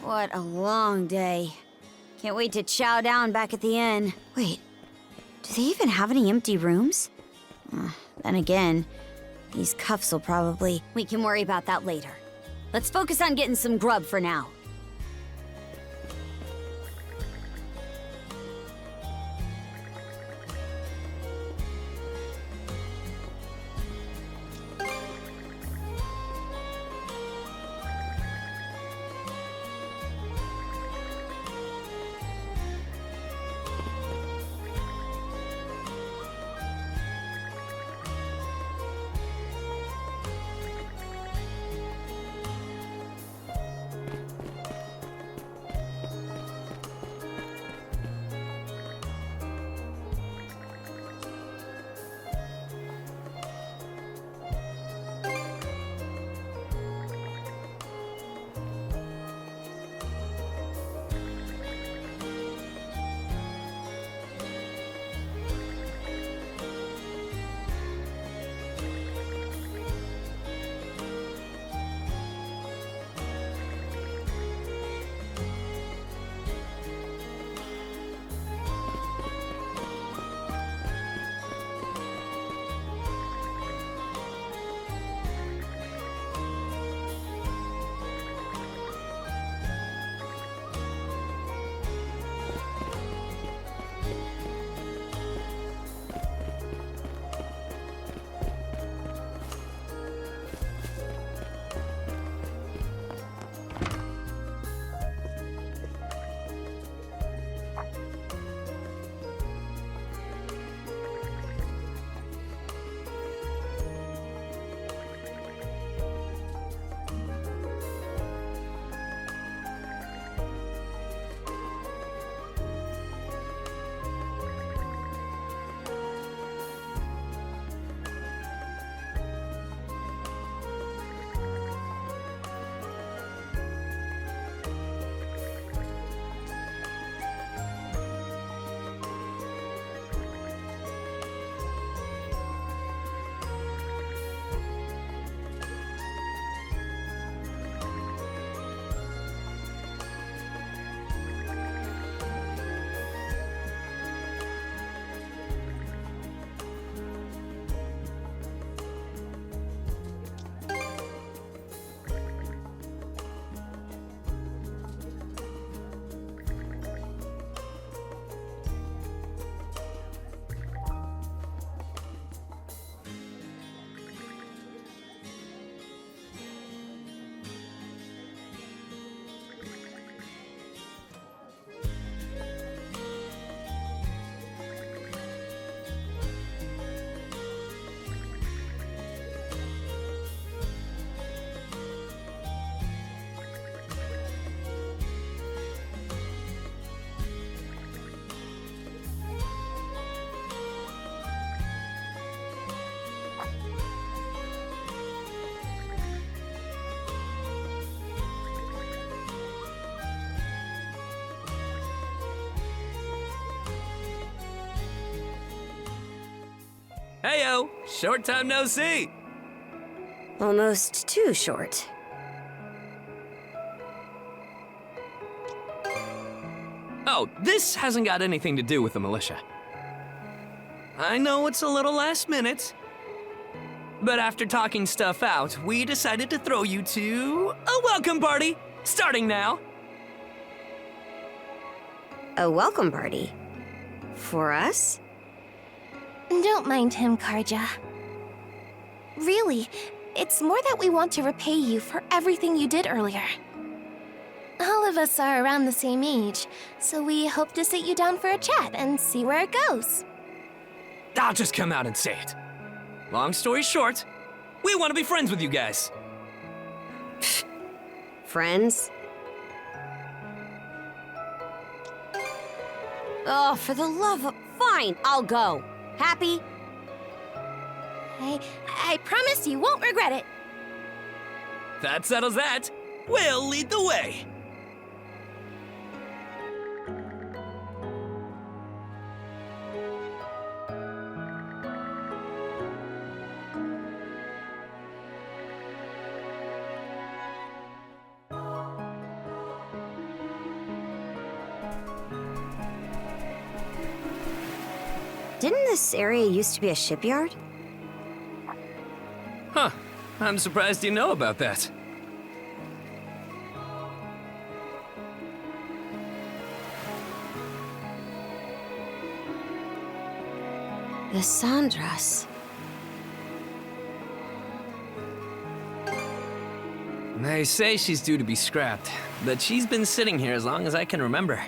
What a long day. Can't wait to chow down back at the inn. Wait, do they even have any empty rooms? Then again, these cuffs will probably... We can worry about that later. Let's focus on getting some grub for now. Heyo, short time no see. Almost too short. Oh, this hasn't got anything to do with the militia. I know it's a little last minute, but after talking stuff out, we decided to throw you to a welcome party, starting now. A welcome party? For us? Don't mind him, Karja. Really, it's more that we want to repay you for everything you did earlier. All of us are around the same age, so we hope to sit you down for a chat and see where it goes. I'll just come out and say it. Long story short, we want to be friends with you guys. Friends? Oh, for the love of... Fine, I'll go. Happy? I promise you won't regret it. That settles that. We'll lead the way. Didn't this area used to be a shipyard? Huh. I'm surprised you know about that. The Sandras. They say she's due to be scrapped, but she's been sitting here as long as I can remember.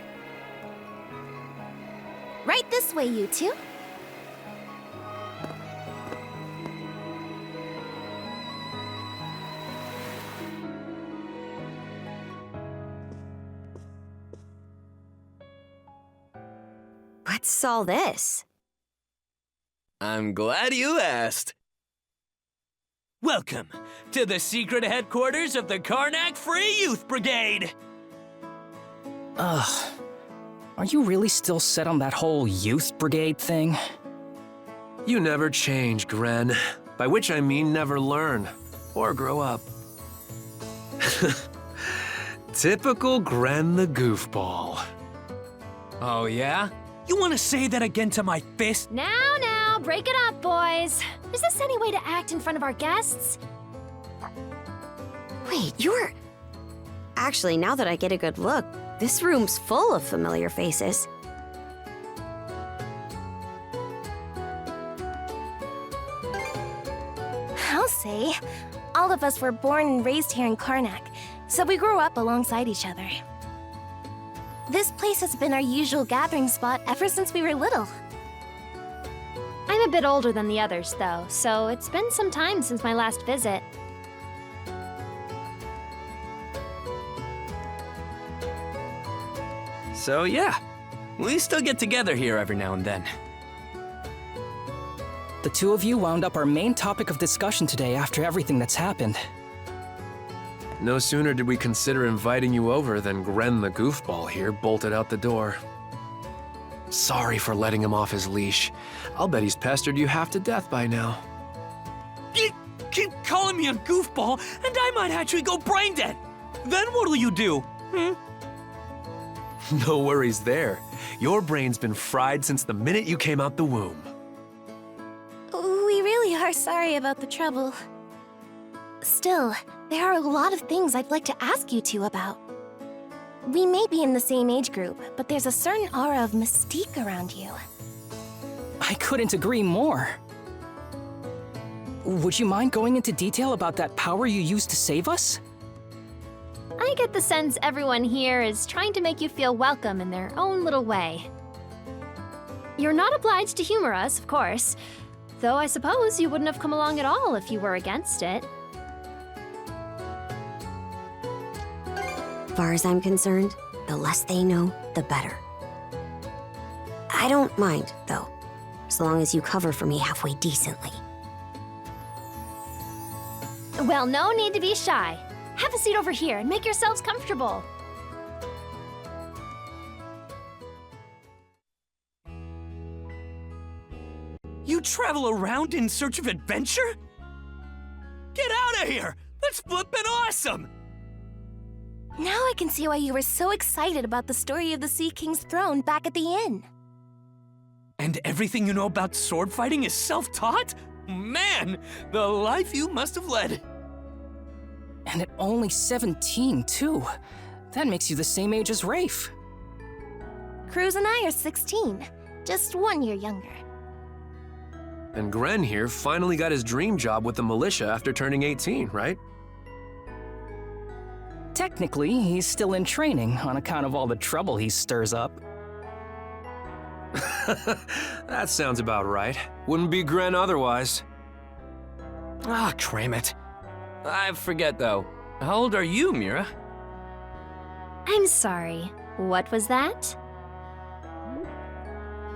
Right this way, you two. What's all this? I'm glad you asked. Welcome to the secret headquarters of the Karnak Free Youth Brigade! Ugh. Are you really still set on that whole youth brigade thing? You never change, Gren. By which I mean never learn. Or grow up. Typical Gren the goofball. Oh yeah? You want to say that again to my face? Now, break it up, boys. Is this any way to act in front of our guests? Wait, you're... Actually, now that I get a good look, this room's full of familiar faces. I'll say, all of us were born and raised here in Karnak, so we grew up alongside each other. This place has been our usual gathering spot ever since we were little. I'm a bit older than the others, though, so it's been some time since my last visit. So yeah, we still get together here every now and then. The two of you wound up our main topic of discussion today after everything that's happened. No sooner did we consider inviting you over than Gren the goofball here bolted out the door. Sorry for letting him off his leash. I'll bet he's pestered you half to death by now. You keep calling me a goofball, and I might actually go brain dead. Then what'll you do? No worries there. Your brain's been fried since the minute you came out the womb. We really are sorry about the trouble. Still, there are a lot of things I'd like to ask you two about. We may be in the same age group, but there's a certain aura of mystique around you. I couldn't agree more. Would you mind going into detail about that power you used to save us? I get the sense everyone here is trying to make you feel welcome in their own little way. You're not obliged to humor us, of course, though I suppose you wouldn't have come along at all if you were against it. As far as I'm concerned, the less they know, the better. I don't mind, though, as long as you cover for me halfway decently. Well, no need to be shy. Have a seat over here and make yourselves comfortable. You travel around in search of adventure? Get out of here! That's flippin' awesome! Now I can see why you were so excited about the story of the Sea King's throne back at the inn. And everything you know about sword fighting is self-taught? Man, the life you must have led. And at only 17, too. That makes you the same age as Rafe. Cruz and I are 16, just 1 year younger. And Gren here finally got his dream job with the militia after turning 18, right? Technically, he's still in training on account of all the trouble he stirs up. That sounds about right. Wouldn't be Gren otherwise. Ah, cram it. I forget, though. How old are you, Mira? I'm sorry. What was that?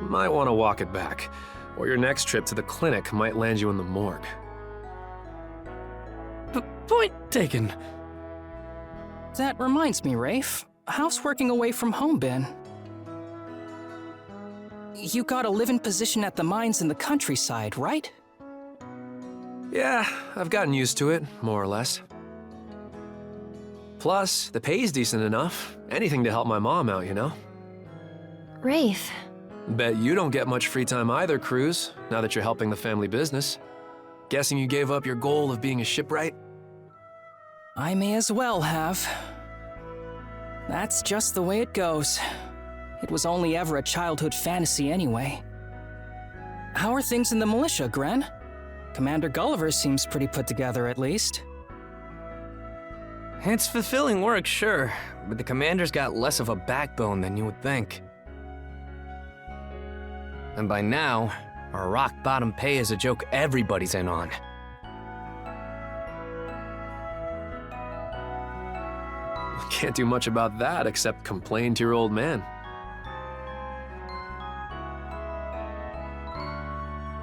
Might want to walk it back, or your next trip to the clinic might land you in the morgue. Point taken. That reminds me, Rafe. How's working away from home been? You got a live-in position at the mines in the countryside, right? Yeah, I've gotten used to it, more or less. Plus, the pay's decent enough. Anything to help my mom out, you know? Rafe, Bet you don't get much free time either, Cruz, now that you're helping the family business. Guessing you gave up your goal of being a shipwright? I may as well have. That's just the way it goes. It was only ever a childhood fantasy anyway. How are things in the militia, Gren? Commander Gulliver seems pretty put together, at least. It's fulfilling work, sure, but the commander's got less of a backbone than you would think. And by now, our rock-bottom pay is a joke everybody's in on. Can't do much about that except complain to your old man.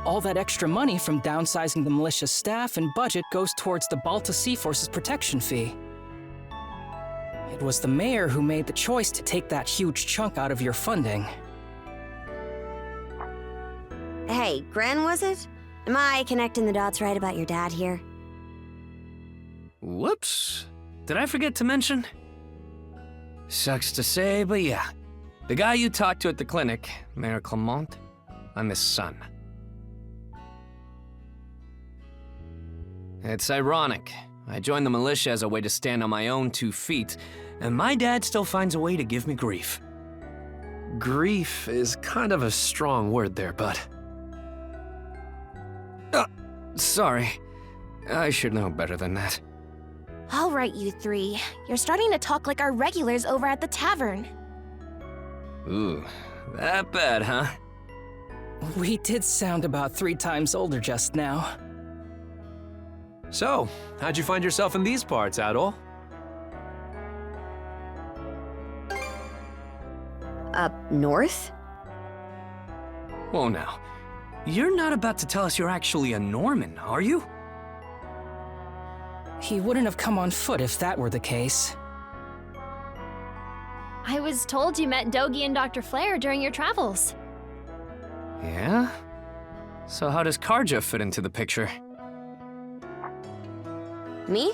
All that extra money from downsizing the militia staff and budget goes towards the Balta Sea Force's protection fee. It was the mayor who made the choice to take that huge chunk out of your funding. Hey, Gren, was it? Am I connecting the dots right about your dad here? Whoops. Did I forget to mention? Sucks to say, but yeah. The guy you talked to at the clinic, Mayor Clement, I'm his son. It's ironic. I joined the militia as a way to stand on my own 2 feet, and my dad still finds a way to give me grief. Grief is kind of a strong word there, bud. Sorry. I should know better than that. All right, you three. You're starting to talk like our regulars over at the tavern. Ooh, that bad, huh? We did sound about 3 times older just now. So, how'd you find yourself in these parts, Adol? Up north? Whoa now. You're not about to tell us you're actually a Norman, are you? He wouldn't have come on foot if that were the case. I was told you met Dogie and Dr. Flair during your travels. Yeah? So how does Karja fit into the picture? Me?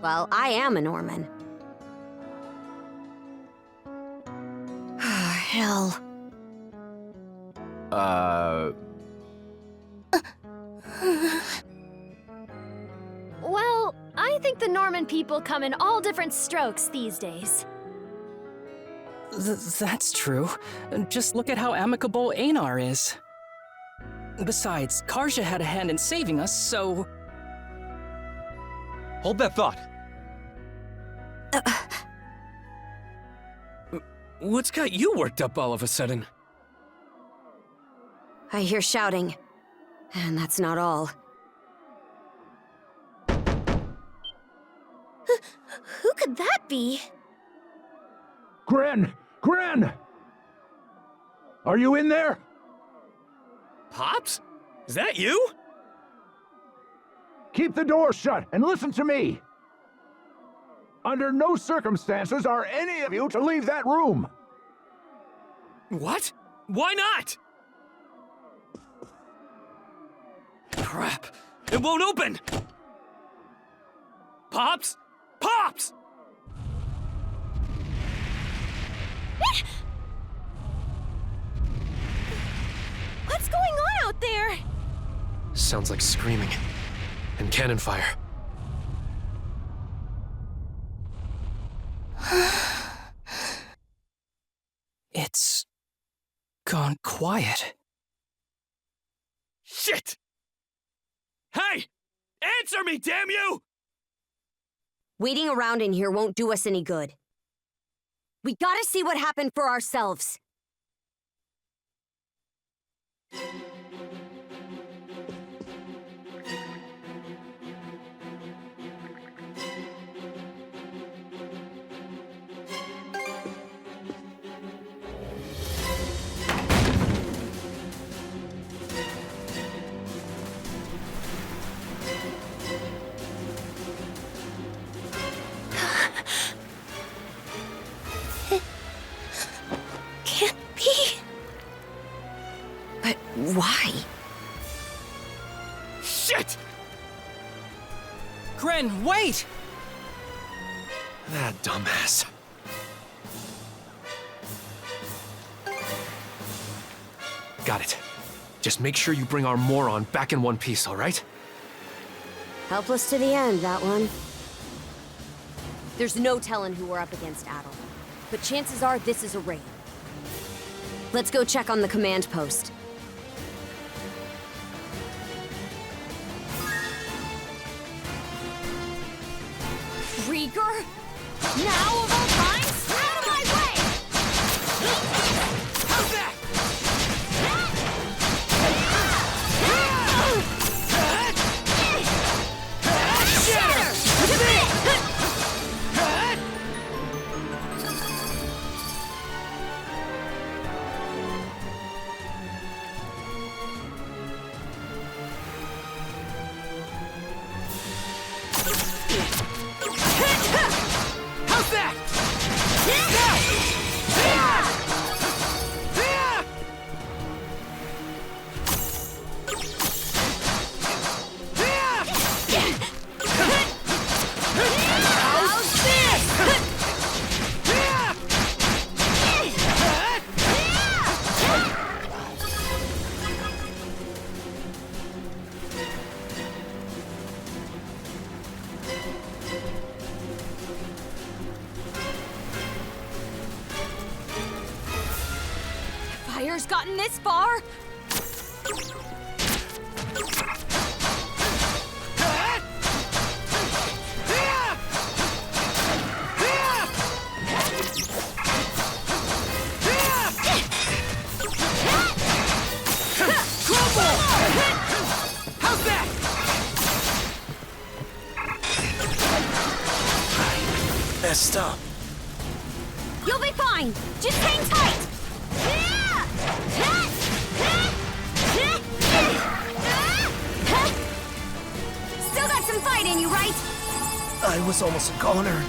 Well, I am a Norman. Hell. Well, I think the Norman people come in all different strokes these days. That's true. Just look at how amicable Einar is. Besides, Karja had a hand in saving us, so... Hold that thought. What's got you worked up all of a sudden? I hear shouting. And that's not all. Who could that be? Gren! Gren! Are you in there? Pops? Is that you? Keep the door shut and listen to me. Under no circumstances are any of you to leave that room. What? Why not? Crap. It won't open! Pops? Pops! What's going on out there? Sounds like screaming. And cannon fire. It's... gone quiet. Shit! Hey! Answer me, damn you! Waiting around in here won't do us any good. We gotta see what happened for ourselves. Can't be. But why? Shit! Gren, wait! That dumbass. Got it. Just make sure you bring our moron back in one piece, all right? Helpless to the end, that one. There's no telling who we're up against, Adel. But chances are this is a raid. Let's go check on the command post. Rieger? Now of all times? Out of my way! How's that? How's that? Fire's gotten this far? How's that? Messed up. You'll be fine! Just hang tight! Still got some fight in you, right? I was almost a goner.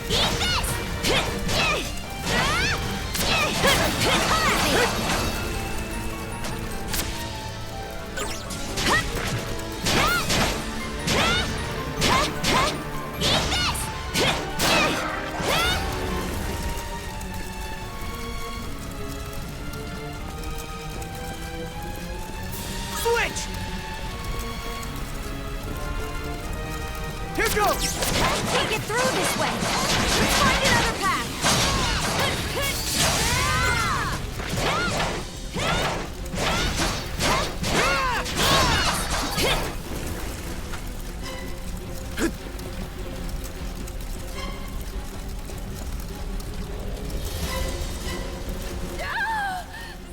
Eat this! Come at me! Switch! Here goes! Can't get through this way! Let's find another path!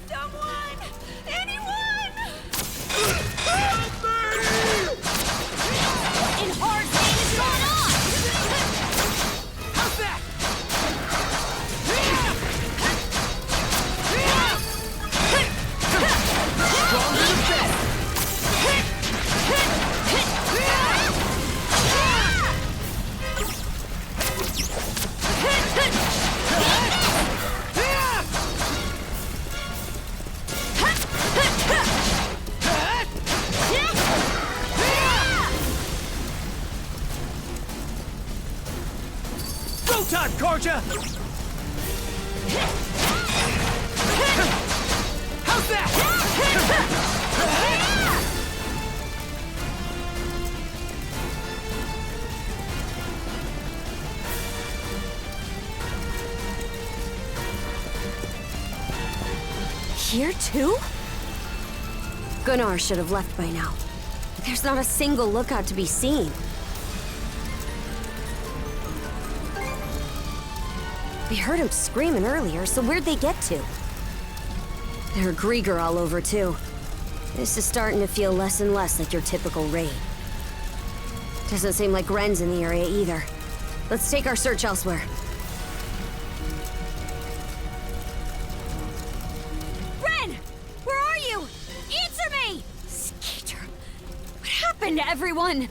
Someone! Anyone! In hard pain is going on! How's that? Stronger than best! Go time, Karja! How's that? Here too? Gunnar should have left by now. There's not a single lookout to be seen. We heard him screaming earlier, so where'd they get to? There are Grieger all over too. This is starting to feel less and less like your typical raid. Doesn't seem like Ren's in the area either. Let's take our search elsewhere. Ren! Where are you? Answer me! Skeeter, what happened to everyone?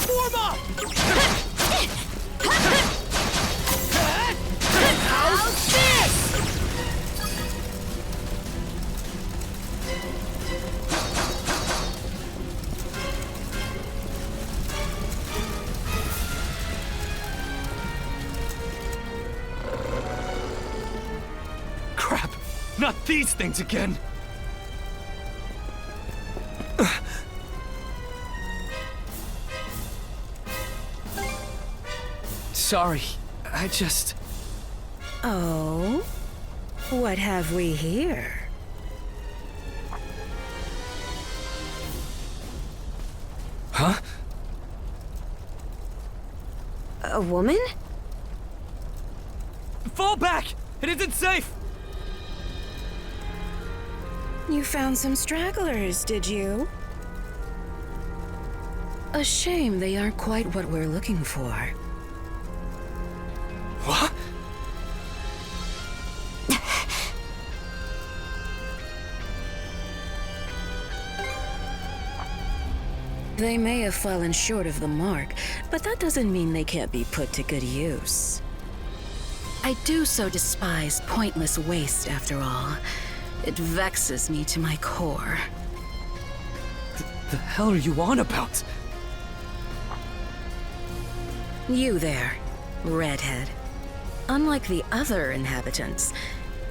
Warm up! How's this? Not these things again! Sorry, I just... Oh? What have we here? Huh? A woman? Fall back! It isn't safe! You found some stragglers, did you? A shame they aren't quite what we're looking for. What? They may have fallen short of the mark, but that doesn't mean they can't be put to good use. I do so despise pointless waste, after all. It vexes me to my core. The hell are you on about? You there, redhead. Unlike the other inhabitants,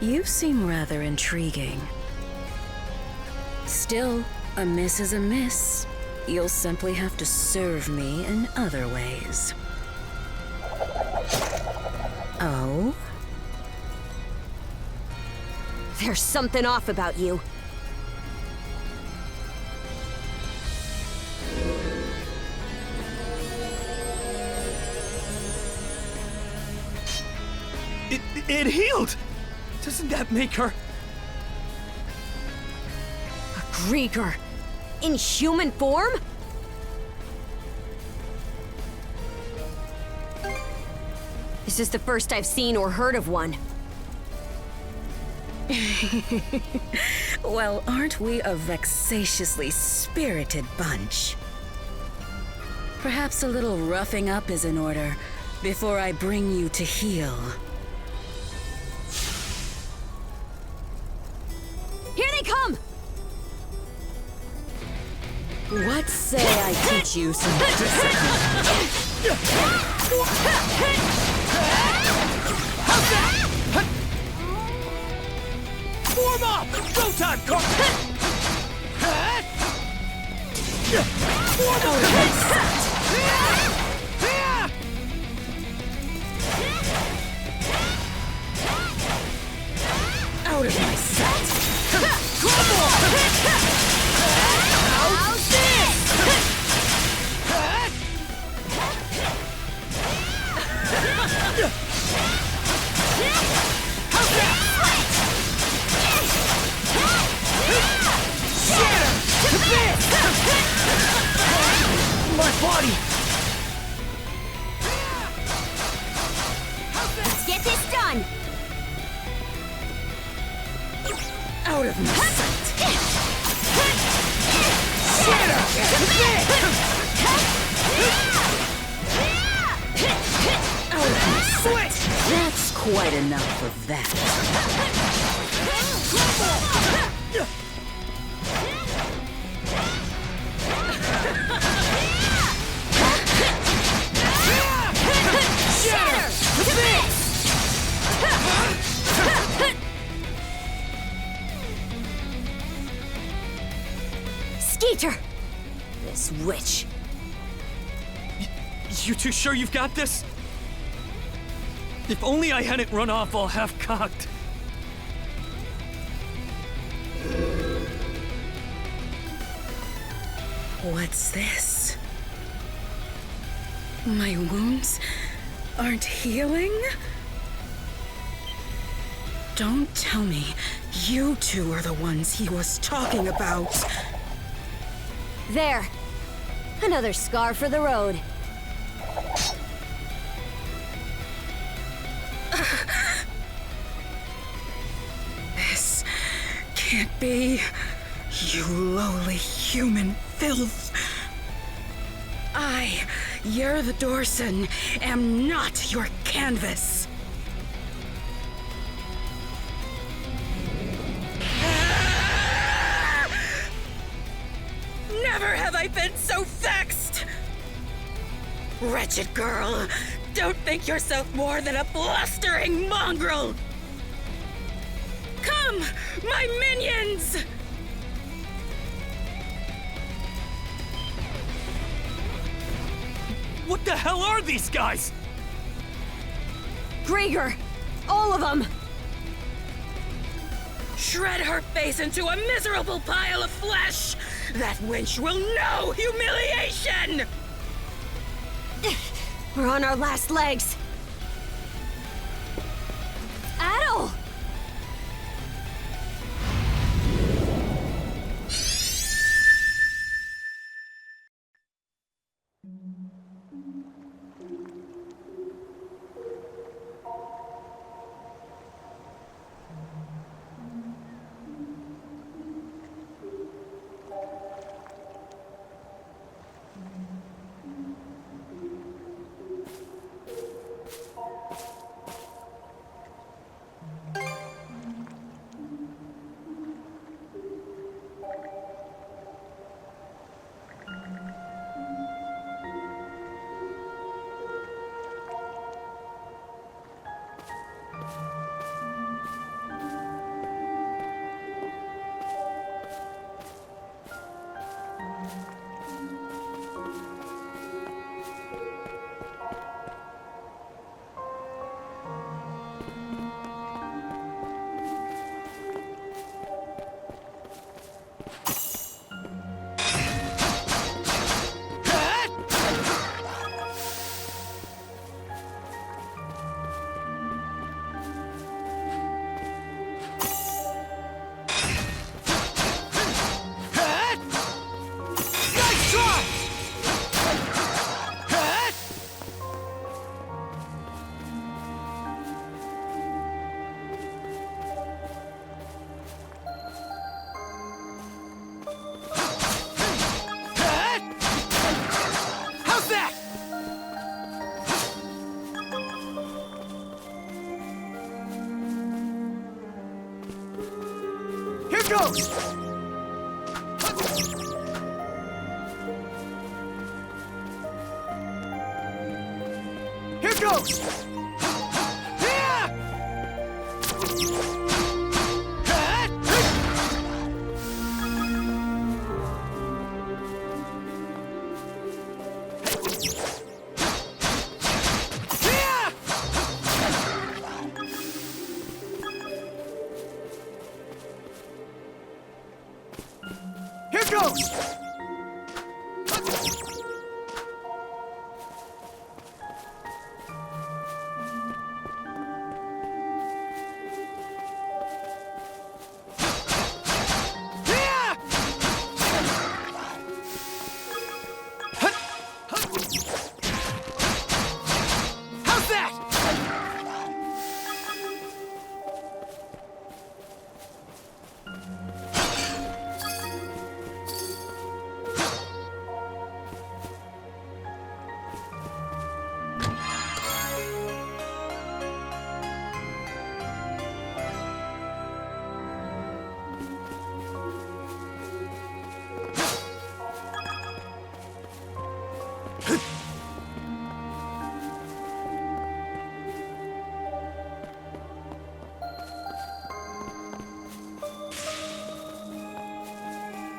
you seem rather intriguing. Still, a miss is a miss. You'll simply have to serve me in other ways. Oh? There's something off about you. It healed! Doesn't that make her... A Grieger. In human form? This is the first I've seen or heard of one. Well, aren't we a vexatiously spirited bunch? Perhaps a little roughing up is in order before I bring you to heel. Here they come! What say I teach you some discipline? How's that? Form up! Go time, Carl! Form up! Out of my sight! How's this? My body! Let's get this done! Out of my sight! Out of my sight! That's quite enough of that. Skeeter! This witch. You two sure you've got this? If only I hadn't run off all half-cocked. What's this? My wounds aren't healing? Don't tell me you two are the ones he was talking about. There. Another scar for the road. This can't be. You lowly human filth. I, you're the Dorson, am not your canvas. Never have I been so vexed! Wretched girl, don't think yourself more than a blustering mongrel! Come, My minions! What the hell are these guys? Grieger! All of them! Shred her face into a miserable pile of flesh! That wench will know humiliation! We're on our last legs. Adel! goes! Here goes! Here goes! How's that?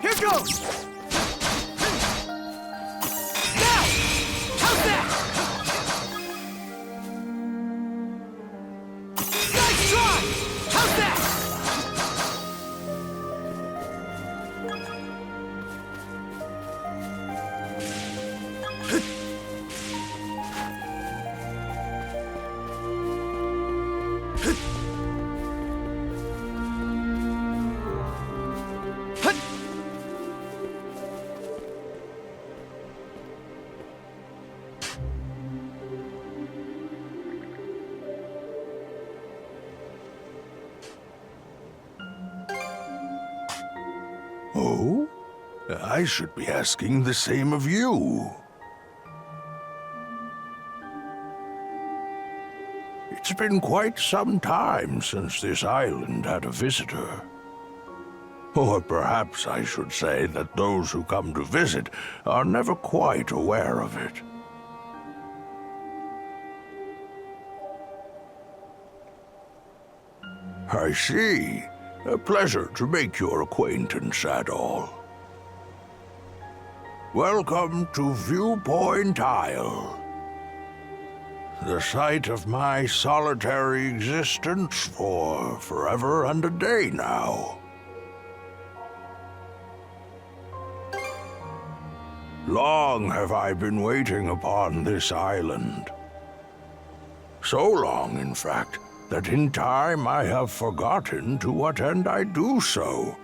Here goes! Now! How's that? Nice try! How's that? Oh? I should be asking the same of you. It's been quite some time since this island had a visitor. Or perhaps I should say that those who come to visit are never quite aware of it. I see. A pleasure to make your acquaintance at all. Welcome to Viewpoint Isle. The site of my solitary existence for forever and a day now. Long have I been waiting upon this island. So long, in fact, that in time I have forgotten to what end I do so.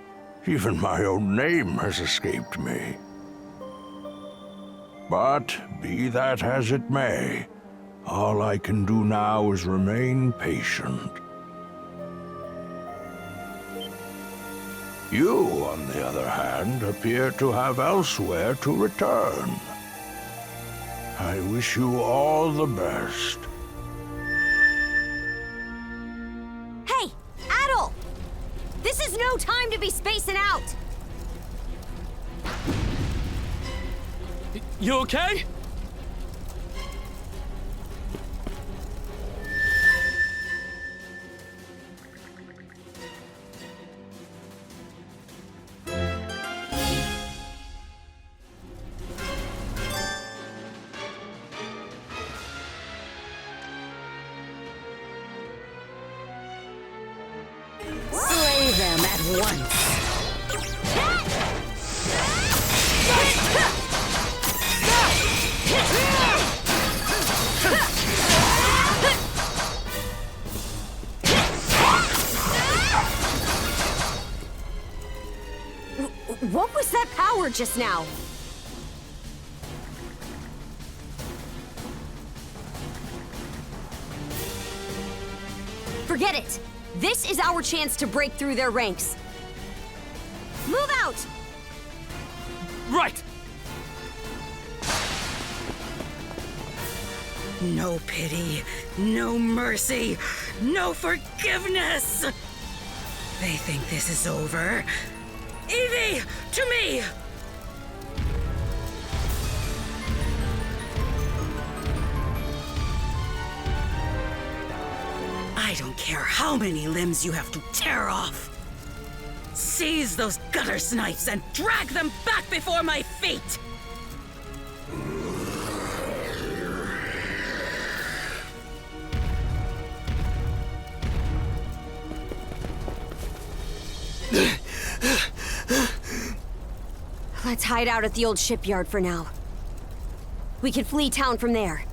Even my own name has escaped me. But be that as it may, all I can do now is remain patient. You, on the other hand, appear to have elsewhere to return. I wish you all the best. Hey, Adol! This is no time to be spacing out! You okay? Slay them at once. What was that power just now? Forget it! This is our chance to break through their ranks. Move out! Right! No pity, no mercy, no forgiveness! They think this is over. Evie, to me! I don't care how many limbs you have to tear off. Seize those gutter snipes and drag them back before my feet! Let's hide out at the old shipyard for now. We can flee town from there.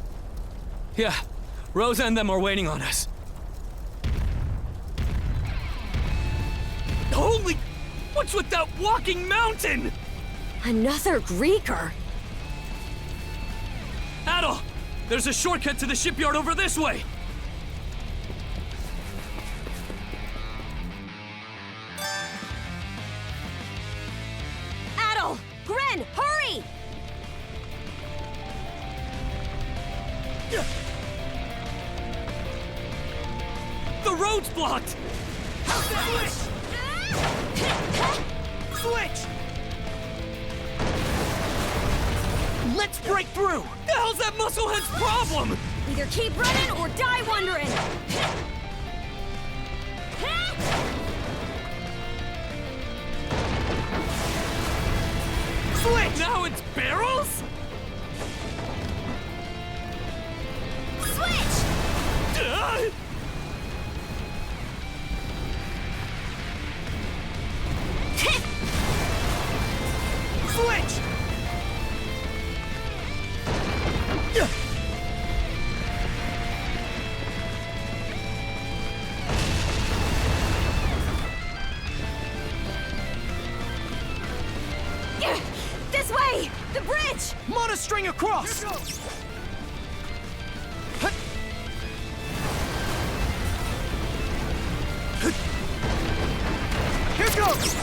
Yeah, Rosa and them are waiting on us. Holy... What's with that walking mountain? Another Greeker? Adol, there's a shortcut to the shipyard over this way. Adol! Gren, hurry! The road's blocked! Switch! Let's break through! The hell's that musclehead's problem? Either keep running or die wondering! Switch! Now it's barrels? Switch! Switch! This way! The bridge! Monostring across! Here goes!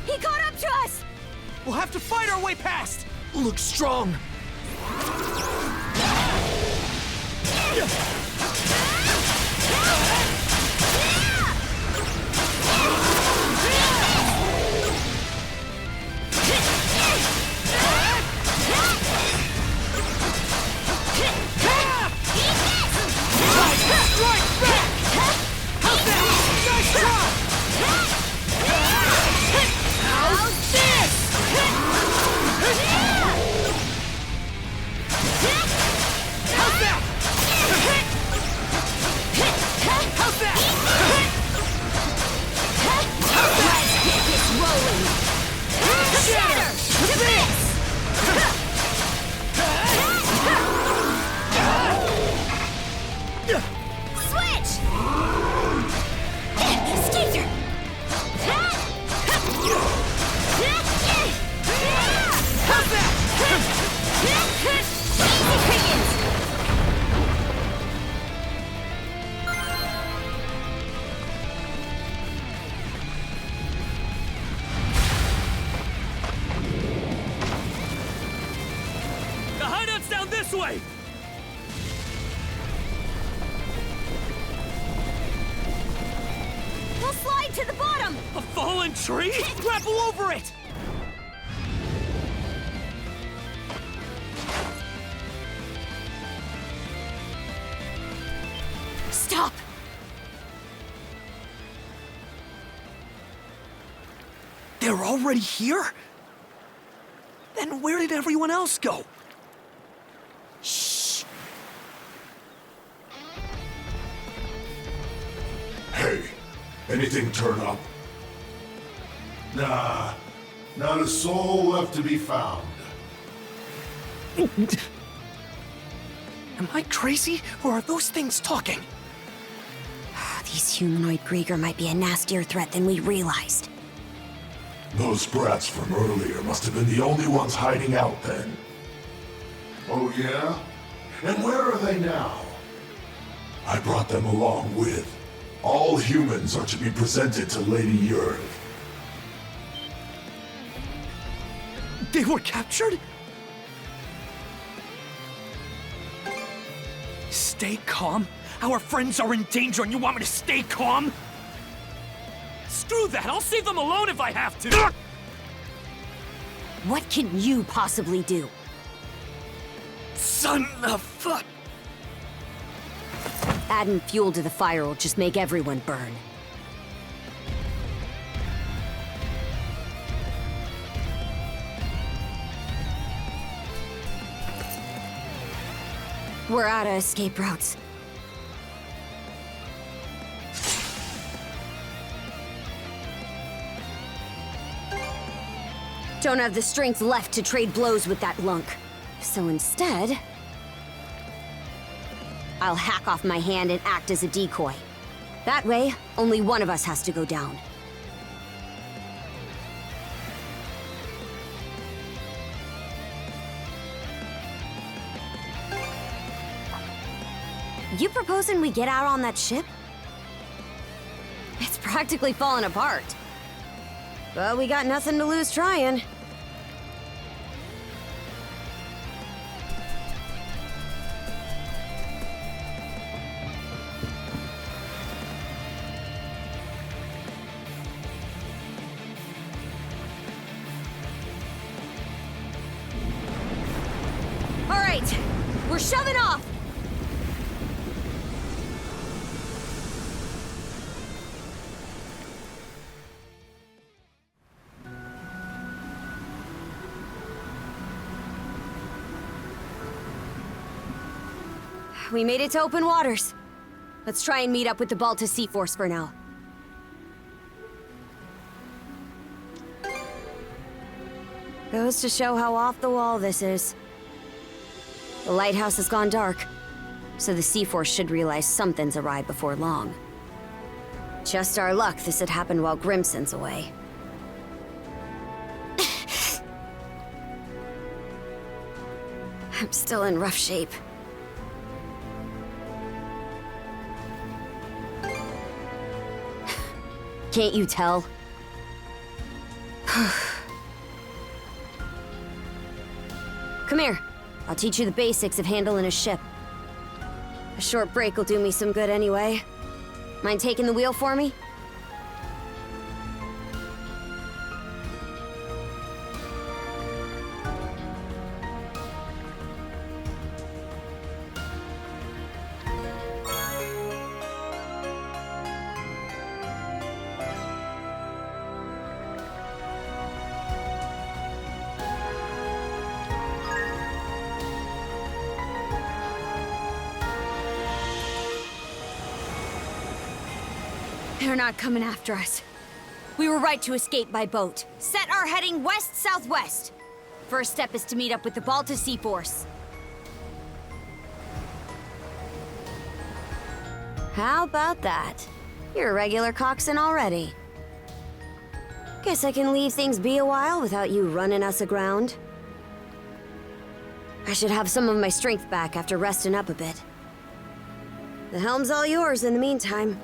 He caught up to us! We'll have to fight our way past! Look strong! fallen tree? Grapple over it! Stop! They're already here? Then where did everyone else go? Shh. Hey, anything turn up? Nah, not a soul left to be found. Am I crazy, or are those things talking? These humanoid Grieger might be a nastier threat than we realized. Those brats from earlier must have been the only ones hiding out then. Oh yeah? And where are they now? I brought them along with. All humans are to be presented to Lady Yurg. They were captured? Stay calm? Our friends are in danger and you want me to stay calm? Screw that! I'll save them alone if I have to! What can you possibly do? Son of fuck! Adding fuel to the fire will just make everyone burn. We're out of escape routes. Don't have the strength left to trade blows with that lunk. So instead, I'll hack off my hand and act as a decoy. That way, only one of us has to go down. You proposing we get out on that ship? It's practically falling apart. But we got nothing to lose trying. All right, we're shoving off. We made it to open waters. Let's try and meet up with the Balta Sea Force for now. Goes to show how off the wall this is. The lighthouse has gone dark, so the Sea Force should realize something's awry before long. Just our luck this had happened while Grimson's away. I'm still in rough shape. Can't you tell? Come here. I'll teach you the basics of handling a ship. A short break will do me some good anyway. Mind taking the wheel for me? They're not coming after us. We were right to escape by boat. Set our heading west-southwest. First step is to meet up with the Balta Sea Force. How about that? You're a regular coxswain already. Guess I can leave things be a while without you running us aground. I should have some of my strength back after resting up a bit. The helm's all yours in the meantime.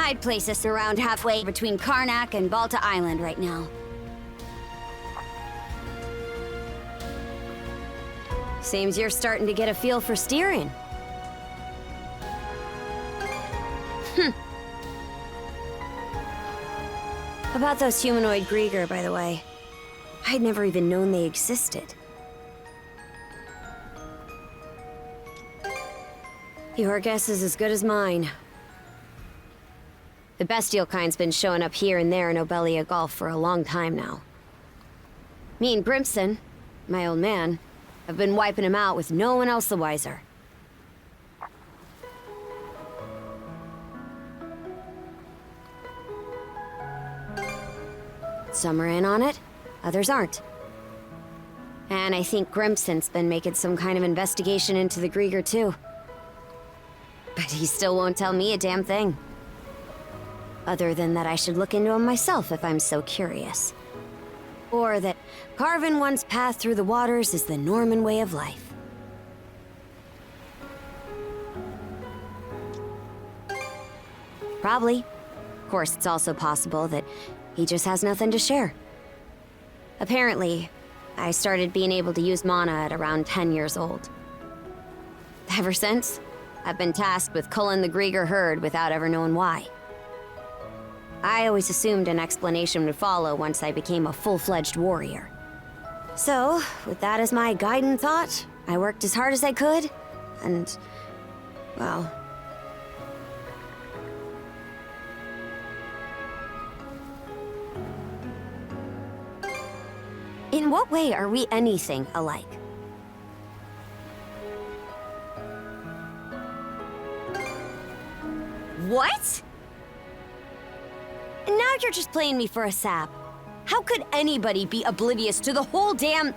I'd place us around halfway between Karnak and Balta Island right now. Seems you're starting to get a feel for steering. About those humanoid Grieger, by the way. I'd never even known they existed. Your guess is as good as mine. The bestial kind's been showing up here and there in Obelia Gulf for a long time now. Me and Grimson, my old man, have been wiping him out with no one else the wiser. Some are in on it, others aren't. And I think Grimson's been making some kind of investigation into the Grieger too. But he still won't tell me a damn thing. Other than that I should look into him myself if I'm so curious. Or that carving one's path through the waters is the Norman way of life. Probably. Of course, it's also possible that he just has nothing to share. Apparently, I started being able to use mana at around 10 years old. Ever since, I've been tasked with culling the Grieger herd without ever knowing why. I always assumed an explanation would follow once I became a full-fledged warrior. So, with that as my guiding thought, I worked as hard as I could, and, well... In what way are we anything alike? What? And now you're just playing me for a sap. How could anybody be oblivious to the whole damn...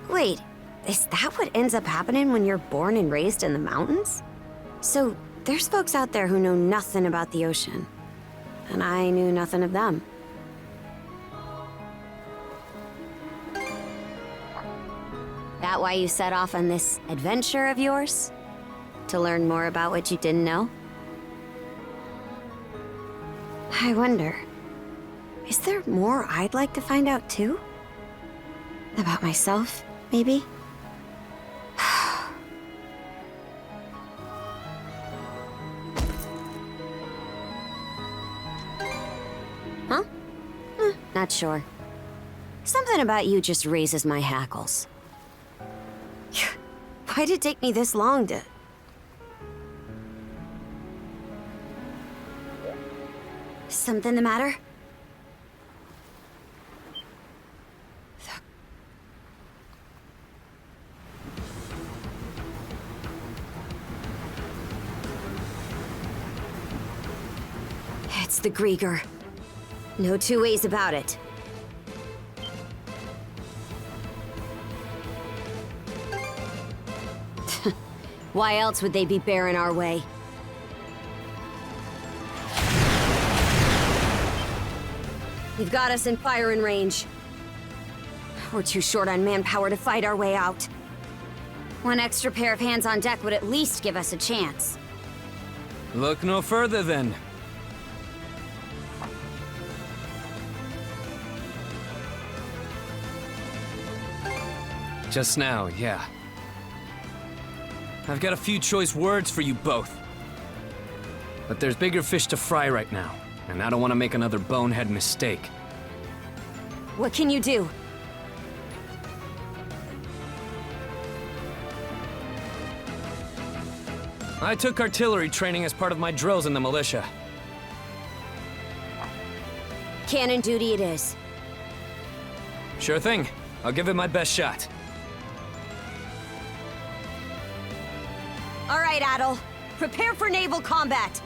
Wait, is that what ends up happening when you're born and raised in the mountains? So, there's folks out there who know nothing about the ocean. And I knew nothing of them. That why you set off on this adventure of yours? To learn more about what you didn't know? I wonder, is there more I'd like to find out too? About myself, maybe? Huh? Not sure. Something about you just raises my hackles. Why'd it take me this long to... Something the matter? It's the Grieger. No two ways about it. Why else would they be bearing our way? You've got us in firing range. We're too short on manpower to fight our way out. One extra pair of hands on deck would at least give us a chance. Look no further then. Just now, yeah. I've got a few choice words for you both. But there's bigger fish to fry right now, and I don't want to make another bonehead mistake. What can you do? I took artillery training as part of my drills in the militia. Cannon duty it is. Sure thing. I'll give it my best shot. All right, Adel. Prepare for naval combat.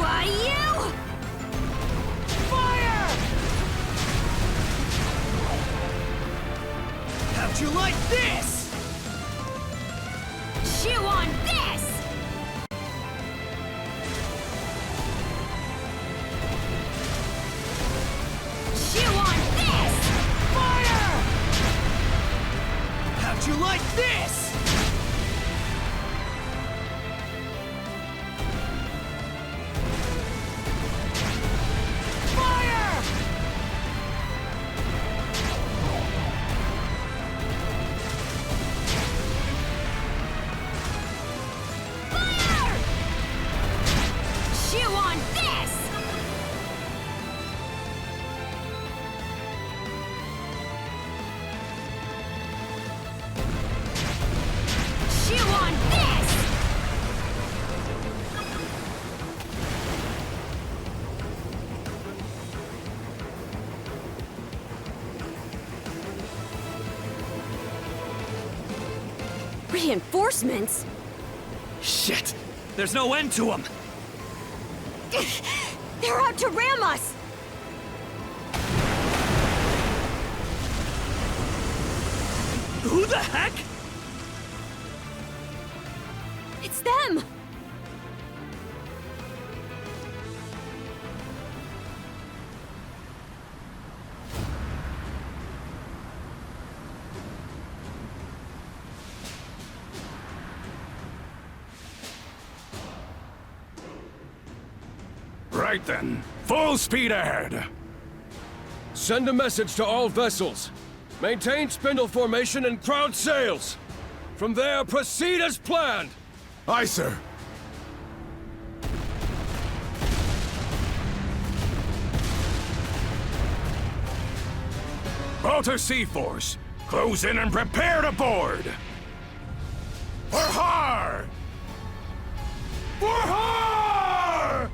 Why, you? Fire! How'd you like this? Chew on this! Chew on this! Fire! How'd you like this? Fire! Fire! Chew on this! Chew on this! Reinforcements? Shit! There's no end to them! They're out to ram us! Who the heck? It's them! Right then, full speed ahead. Send a message to all vessels. Maintain spindle formation and crowd sails. From there, proceed as planned. Aye, sir. Balta Sea Force, close in and prepare to board. For har! For har!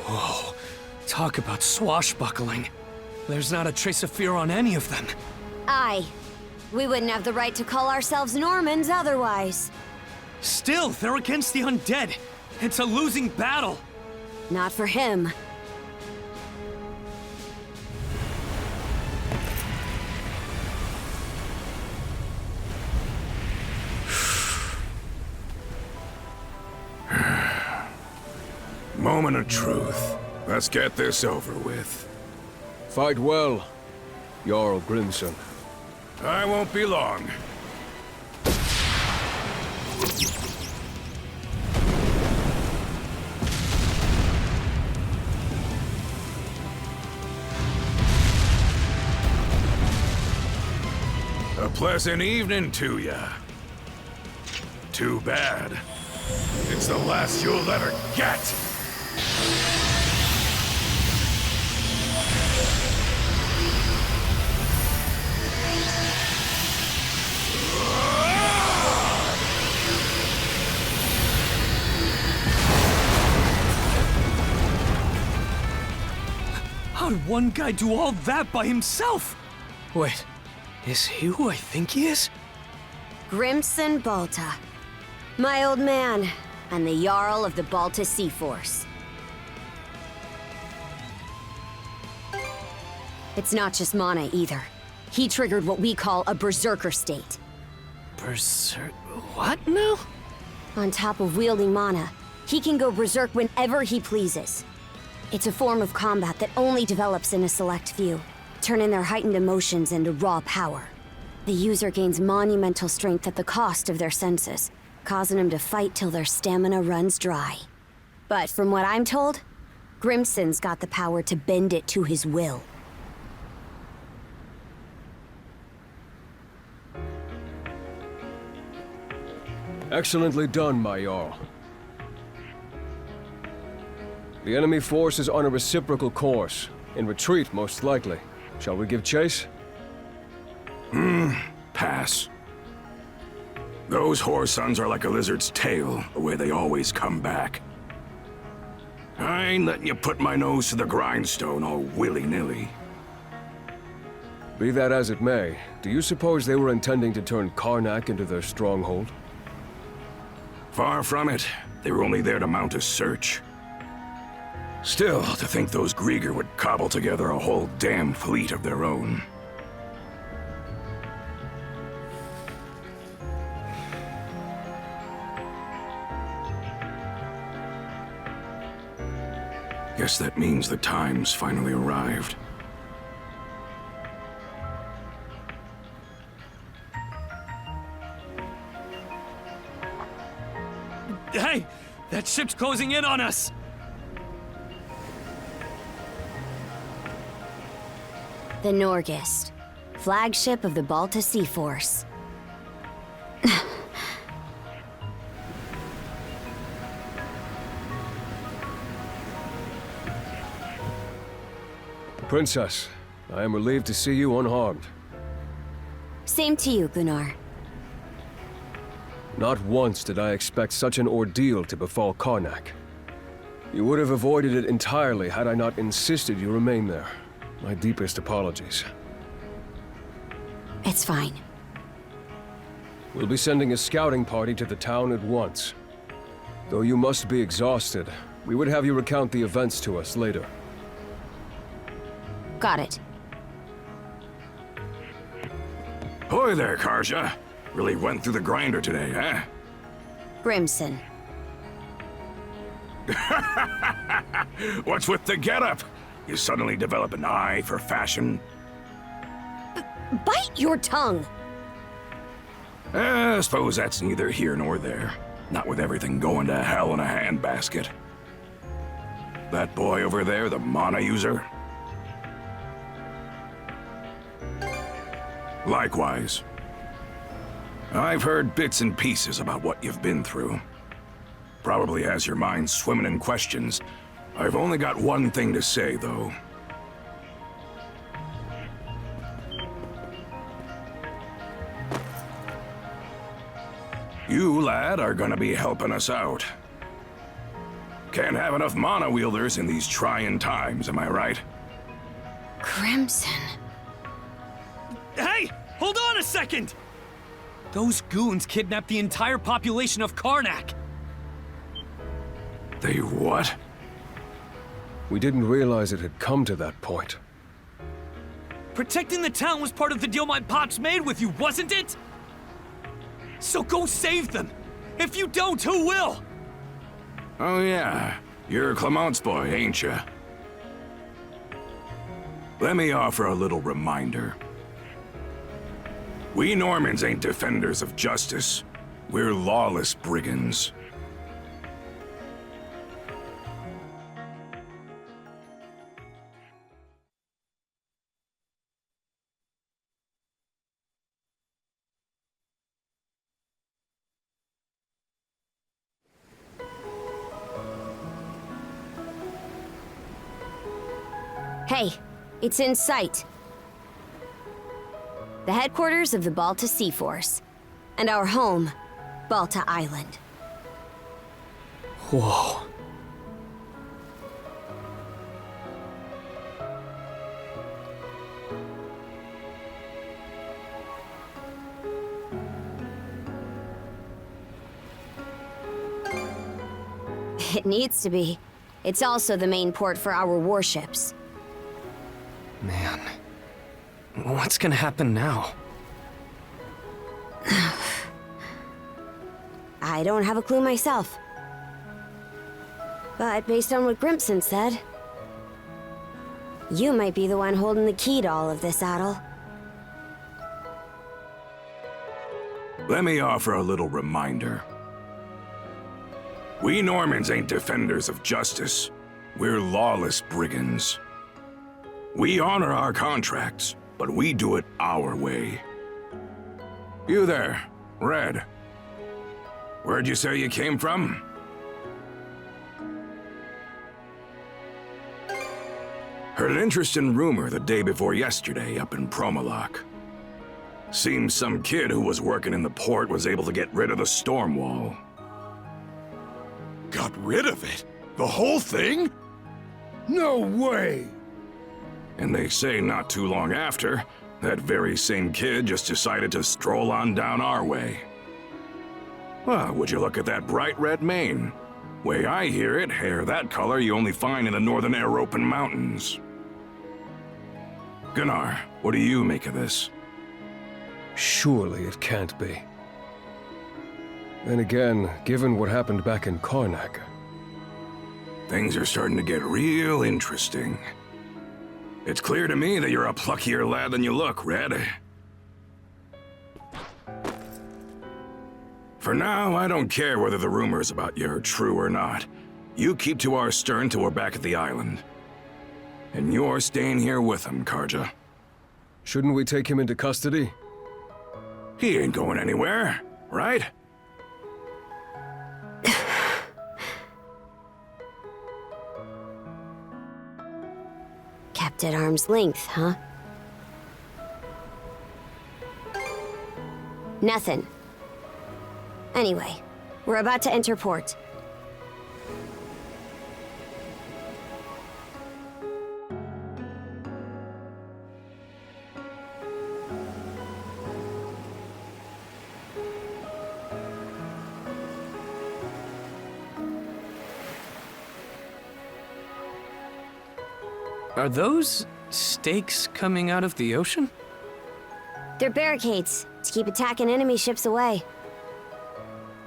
Whoa. Talk about swashbuckling. There's not a trace of fear on any of them. Aye. We wouldn't have the right to call ourselves Normans otherwise. Still, they're against the undead. It's a losing battle. Not for him. Moment of truth. Let's get this over with. Fight well, Jarl Grimson. I won't be long. A pleasant evening to ya. Too bad. It's the last you'll ever get. How did one guy do all that by himself? Wait, is he who I think he is? Grimson Balta. My old man, and the Jarl of the Balta Sea Force. It's not just mana either. He triggered what we call a berserker state. Berserk... what now? On top of wielding mana, he can go berserk whenever he pleases. It's a form of combat that only develops in a select few, turning their heightened emotions into raw power. The user gains monumental strength at the cost of their senses, causing them to fight till their stamina runs dry. But from what I'm told, Grimson's got the power to bend it to his will. Excellently done, my Jarl. The enemy force is on a reciprocal course. In retreat, most likely. Shall we give chase? Pass. Those whore sons are like a lizard's tail, the way they always come back. I ain't letting you put my nose to the grindstone all willy-nilly. Be that as it may, do you suppose they were intending to turn Karnak into their stronghold? Far from it. They were only there to mount a search. Still, to think those Grieger would cobble together a whole damn fleet of their own. Guess that means the time's finally arrived. Hey! That ship's closing in on us! The Norgist, flagship of the Balta Sea Force. Princess, I am relieved to see you unharmed. Same to you, Gunnar. Not once did I expect such an ordeal to befall Karnak. You would have avoided it entirely had I not insisted you remain there. My deepest apologies. It's fine. We'll be sending a scouting party to the town at once. Though you must be exhausted, we would have you recount the events to us later. Got it. Hoy there, Karja. Really went through the grinder today, huh? Grimson. What's with the getup? You suddenly develop an eye for fashion? Bite your tongue! I suppose that's neither here nor there. Not with everything going to hell in a handbasket. That boy over there, the mana user? Likewise. I've heard bits and pieces about what you've been through. Probably has your mind swimming in questions. I've only got one thing to say, though. You, lad, are gonna be helping us out. Can't have enough mana wielders in these trying times, am I right? Crimson. Hey! Hold on a second! Those goons kidnapped the entire population of Karnak! They what? We didn't realize it had come to that point. Protecting the town was part of the deal my pops made with you, wasn't it? So go save them! If you don't, who will? Oh yeah, you're Clement's boy, ain't ya? Let me offer a little reminder. We Normans ain't defenders of justice. We're lawless brigands. Hey, it's in sight. The headquarters of the Balta Sea Force. And our home, Balta Island. Whoa. It needs to be. It's also the main port for our warships. Man, what's gonna happen now? I don't have a clue myself. But based on what Grimson said, you might be the one holding the key to all of this, Adel. Let me offer a little reminder. We Normans ain't defenders of justice. We're lawless brigands. We honor our contracts, but we do it our way. You there, Red. Where'd you say you came from? Heard an interesting rumor the day before yesterday up in Promalock. Seems some kid who was working in the port was able to get rid of the storm wall. Got rid of it? The whole thing? No way! And they say not too long after, that very same kid just decided to stroll on down our way. Well, would you look at that bright red mane? Way I hear it, hair that color you only find in the northern Aeropan Mountains. Gunnar, what do you make of this? Surely it can't be. Then again, given what happened back in Karnak... Things are starting to get real interesting. It's clear to me that you're a pluckier lad than you look, Red. For now, I don't care whether the rumors about you are true or not. You keep to our stern till we're back at the island. And you're staying here with him, Karja. Shouldn't we take him into custody? He ain't going anywhere, right? Kept at arm's length, huh? Nothing. Anyway, we're about to enter port. Are those stakes coming out of the ocean? They're barricades to keep attacking enemy ships away.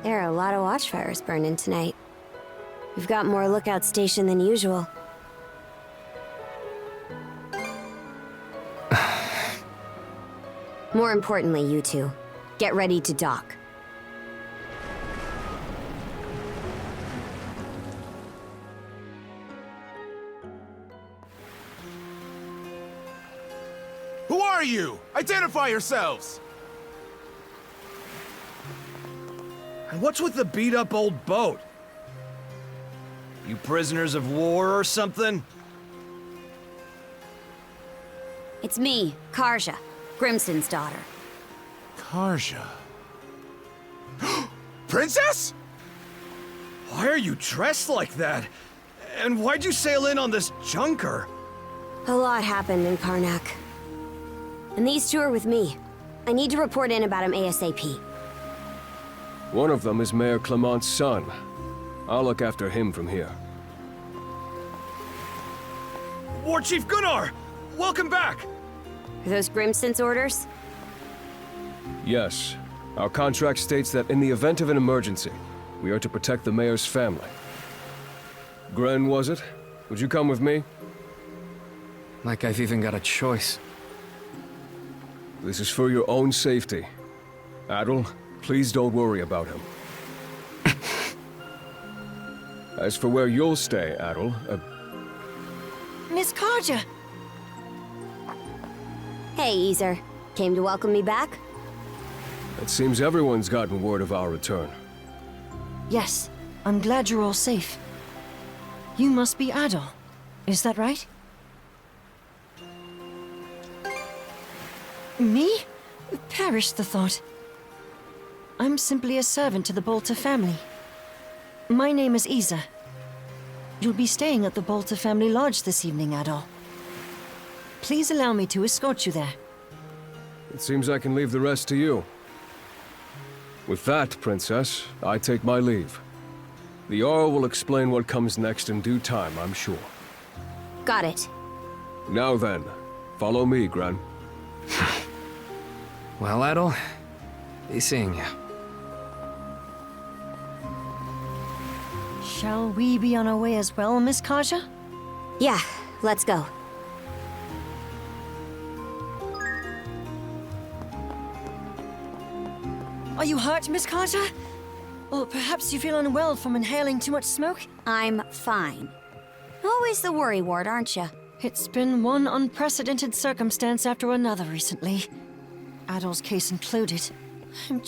There are a lot of watchfires burning tonight. We've got more lookout stationed than usual. More importantly, you two, get ready to dock. Who are you? Identify yourselves! And what's with the beat-up old boat? You prisoners of war or something? It's me, Karja, Grimson's daughter. Karja. Princess? Why are you dressed like that? And why'd you sail in on this junker? A lot happened in Karnak. And these two are with me. I need to report in about him ASAP. One of them is Mayor Clement's son. I'll look after him from here. War Chief Gunnar! Welcome back! Are those Grimson's orders? Yes. Our contract states that in the event of an emergency, we are to protect the mayor's family. Gren, was it? Would you come with me? Like I've even got a choice. This is for your own safety. Adol, please don't worry about him. As for where you'll stay, Adol, Miss Karja! Hey, Easer. Came to welcome me back? it seems everyone's gotten word of our return. Yes, I'm glad you're all safe. You must be Adol, is that right? Me? Perish the thought. I'm simply a servant to the Bolter family. My name is Isa. You'll be staying at the Bolter family lodge this evening, Adol. Please allow me to escort you there. It seems I can leave the rest to you. With that, Princess, I take my leave. The Jarl will explain what comes next in due time, I'm sure. Got it. Now then, follow me, Gren. Well, Adol, be seeing you. Shall we be on our way as well, Miss Karja? Yeah, let's go. Are you hurt, Miss Karja? Or perhaps you feel unwell from inhaling too much smoke? I'm fine. Always the worry ward, aren't you? It's been one unprecedented circumstance after another recently. Adol's case included. I'm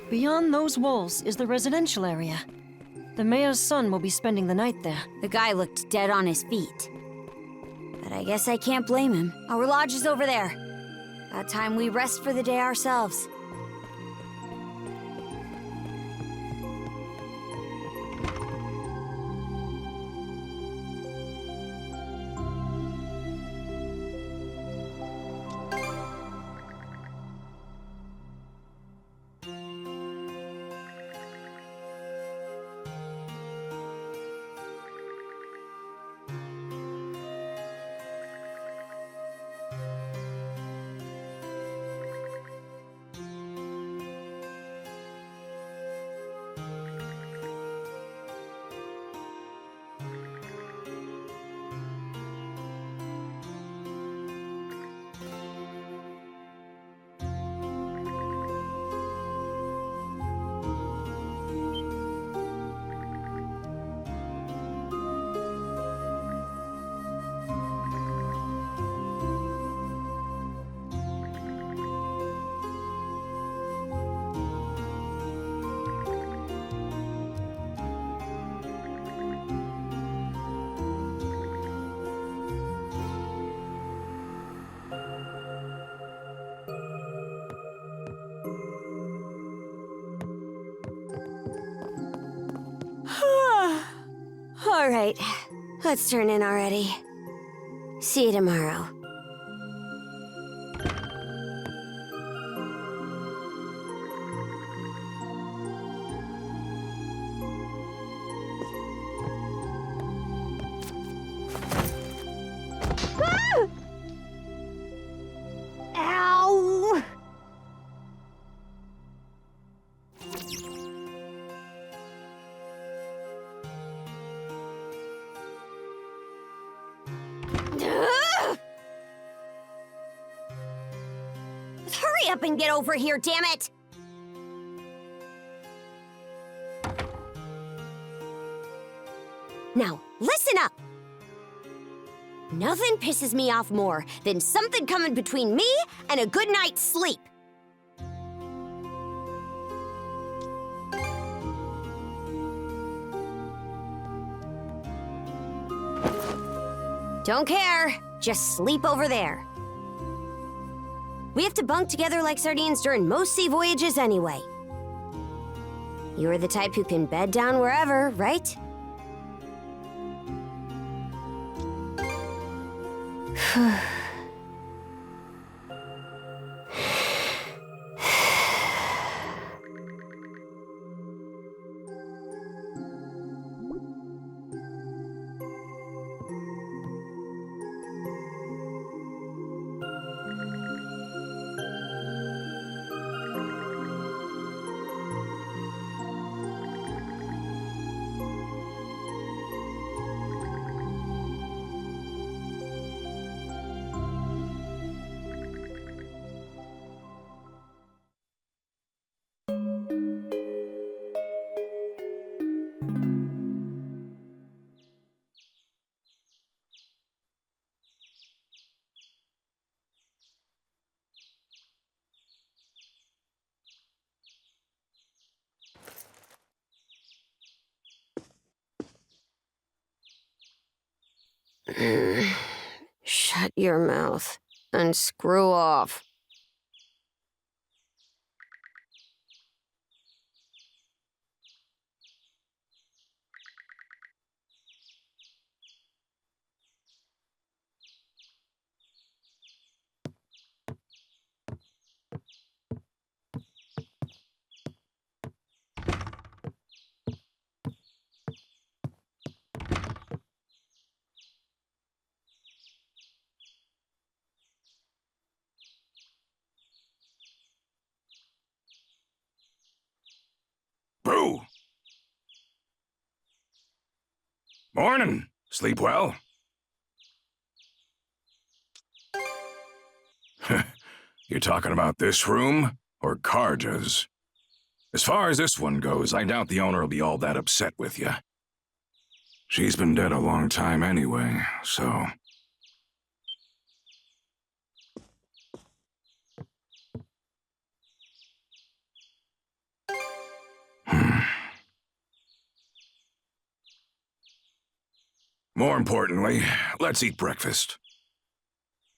Beyond those walls is the residential area. The mayor's son will be spending the night there. The guy looked dead on his feet. But I guess I can't blame him. Our lodge is over there. About time we rest for the day ourselves. All right, let's turn in already. See you tomorrow. Ah! Ow! Hurry up and get over here, damn it! Now, listen up! Nothing pisses me off more than something coming between me and a good night's sleep. Don't care. Just sleep over there. We have to bunk together like sardines during most sea voyages anyway. You're the type who can bed down wherever, right? Shut your mouth and screw off. Boo! Morning. Sleep well? You talking about this room or Karja's? As far as this one goes, I doubt the owner will be all that upset with you. She's been dead a long time anyway, so... More importantly, let's eat breakfast.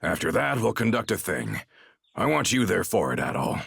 After that, we'll conduct a thing. I want you there for it, Adol.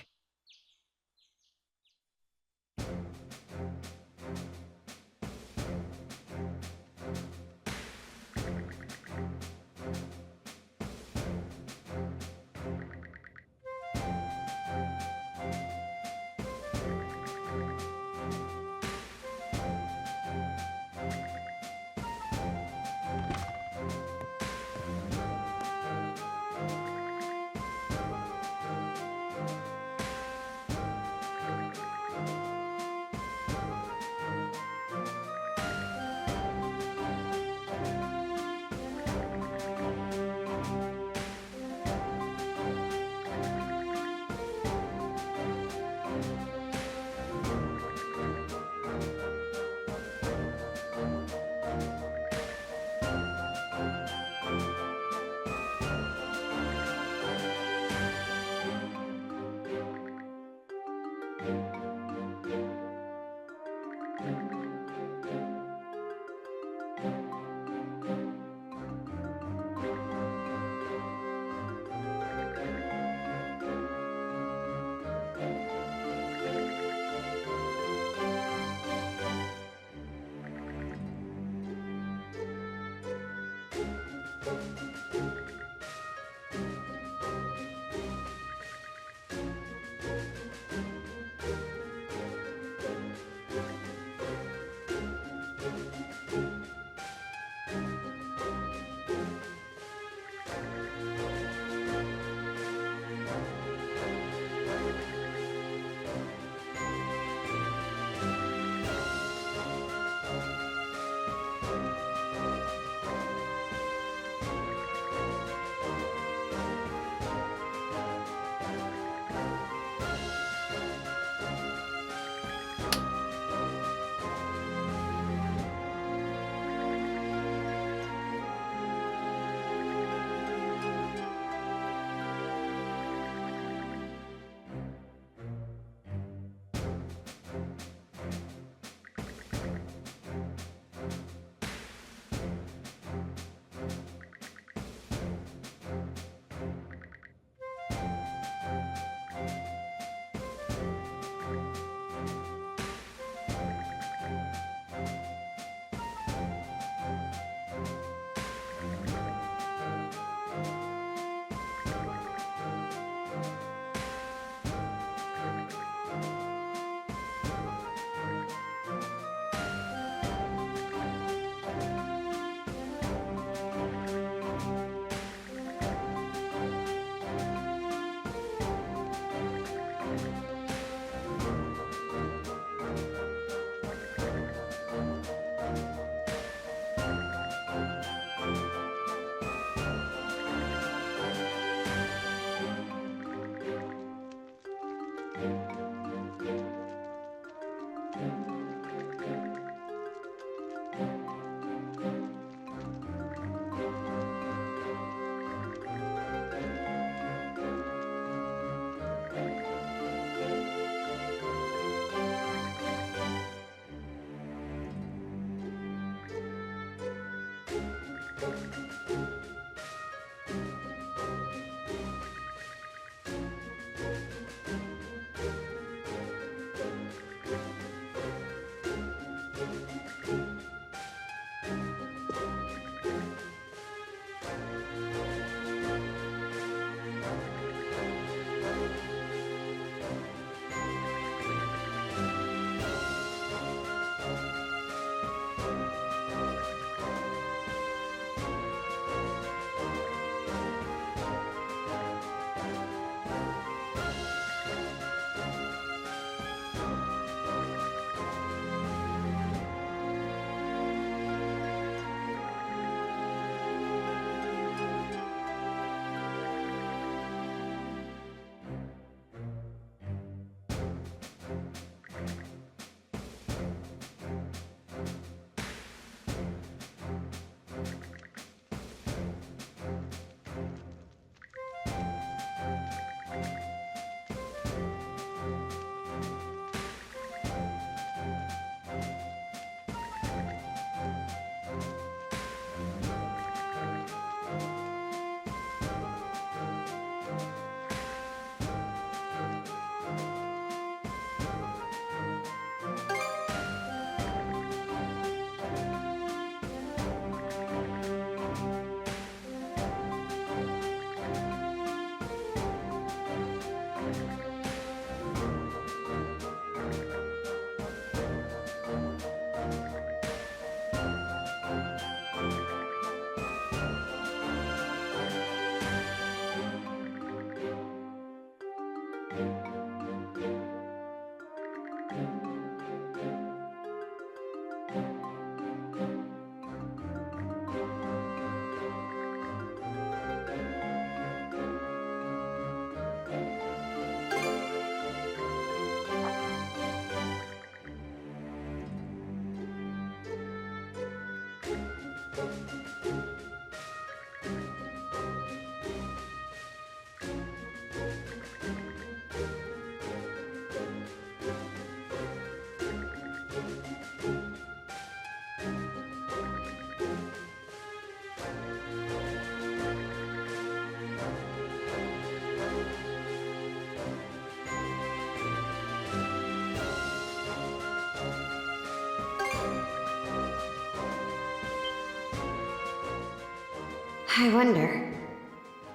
I wonder,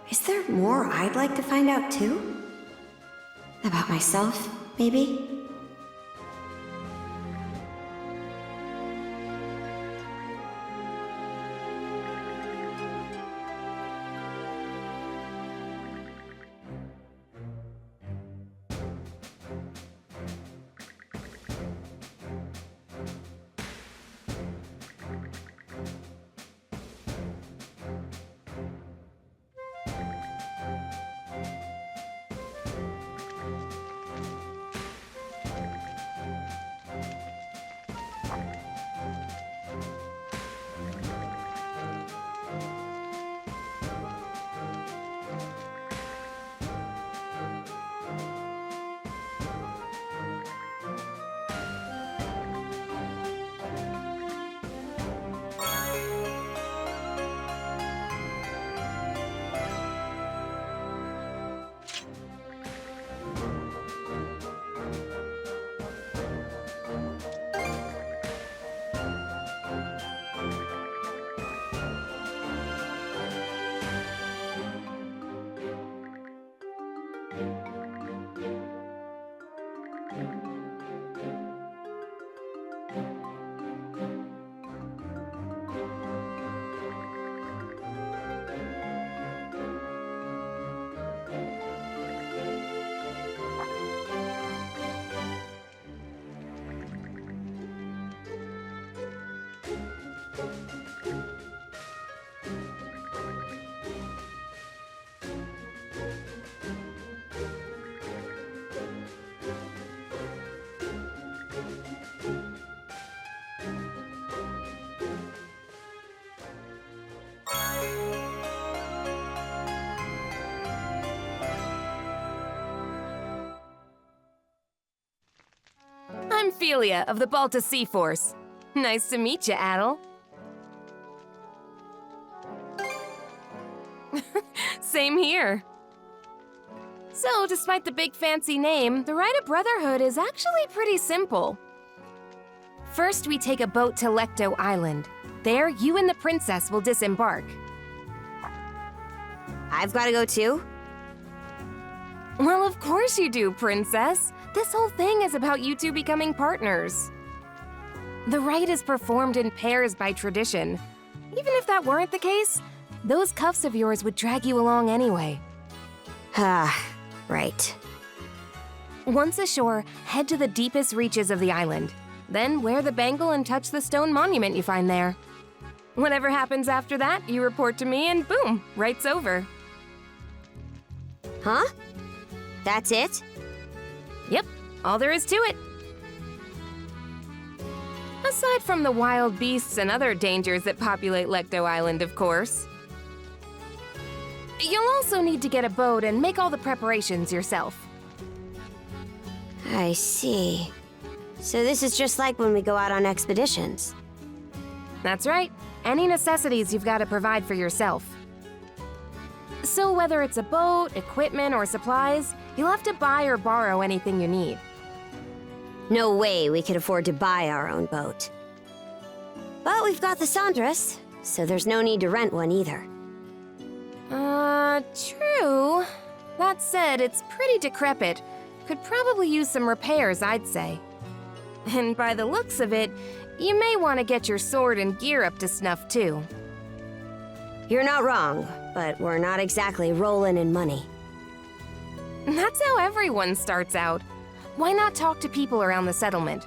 is there more I'd like to find out too? About myself, maybe? I'm Philia of the Balta Sea Force. Nice to meet you, Adel. Same here. So, despite the big fancy name, the rite of Brotherhood is actually pretty simple. First, we take a boat to Lecto Island. There, you and the princess will disembark. I've got to go too? Well, of course you do, princess. This whole thing is about you two becoming partners. The rite is performed in pairs by tradition. Even if that weren't the case, those cuffs of yours would drag you along anyway. Ah, right. Once ashore, head to the deepest reaches of the island. Then wear the bangle and touch the stone monument you find there. Whatever happens after that, you report to me and boom, right's over. Huh? That's it? Yep, all there is to it. Aside from the wild beasts and other dangers that populate Lecto Island, of course. You'll also need to get a boat and make all the preparations yourself. I see. So this is just like when we go out on expeditions. That's right. Any necessities you've got to provide for yourself. So whether it's a boat, equipment, or supplies, you'll have to buy or borrow anything you need. No way we could afford to buy our own boat. But we've got the Sandras, so there's no need to rent one either. True. That said, it's pretty decrepit. Could probably use some repairs, I'd say. And by the looks of it, you may want to get your sword and gear up to snuff too. You're not wrong, but we're not exactly rolling in money. That's how everyone starts out. Why not talk to people around the settlement?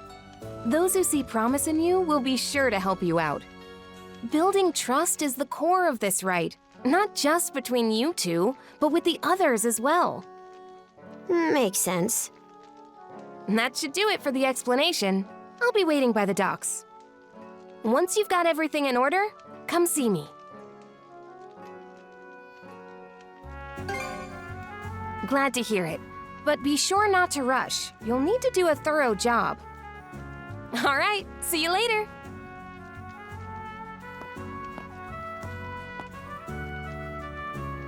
Those who see promise in you will be sure to help you out. Building trust is the core of this rite, not just between you two, but with the others as well. Makes sense. That should do it for the explanation. I'll be waiting by the docks. Once you've got everything in order, come see me. Glad to hear it, but be sure not to rush. You'll need to do a thorough job. All right, see you later.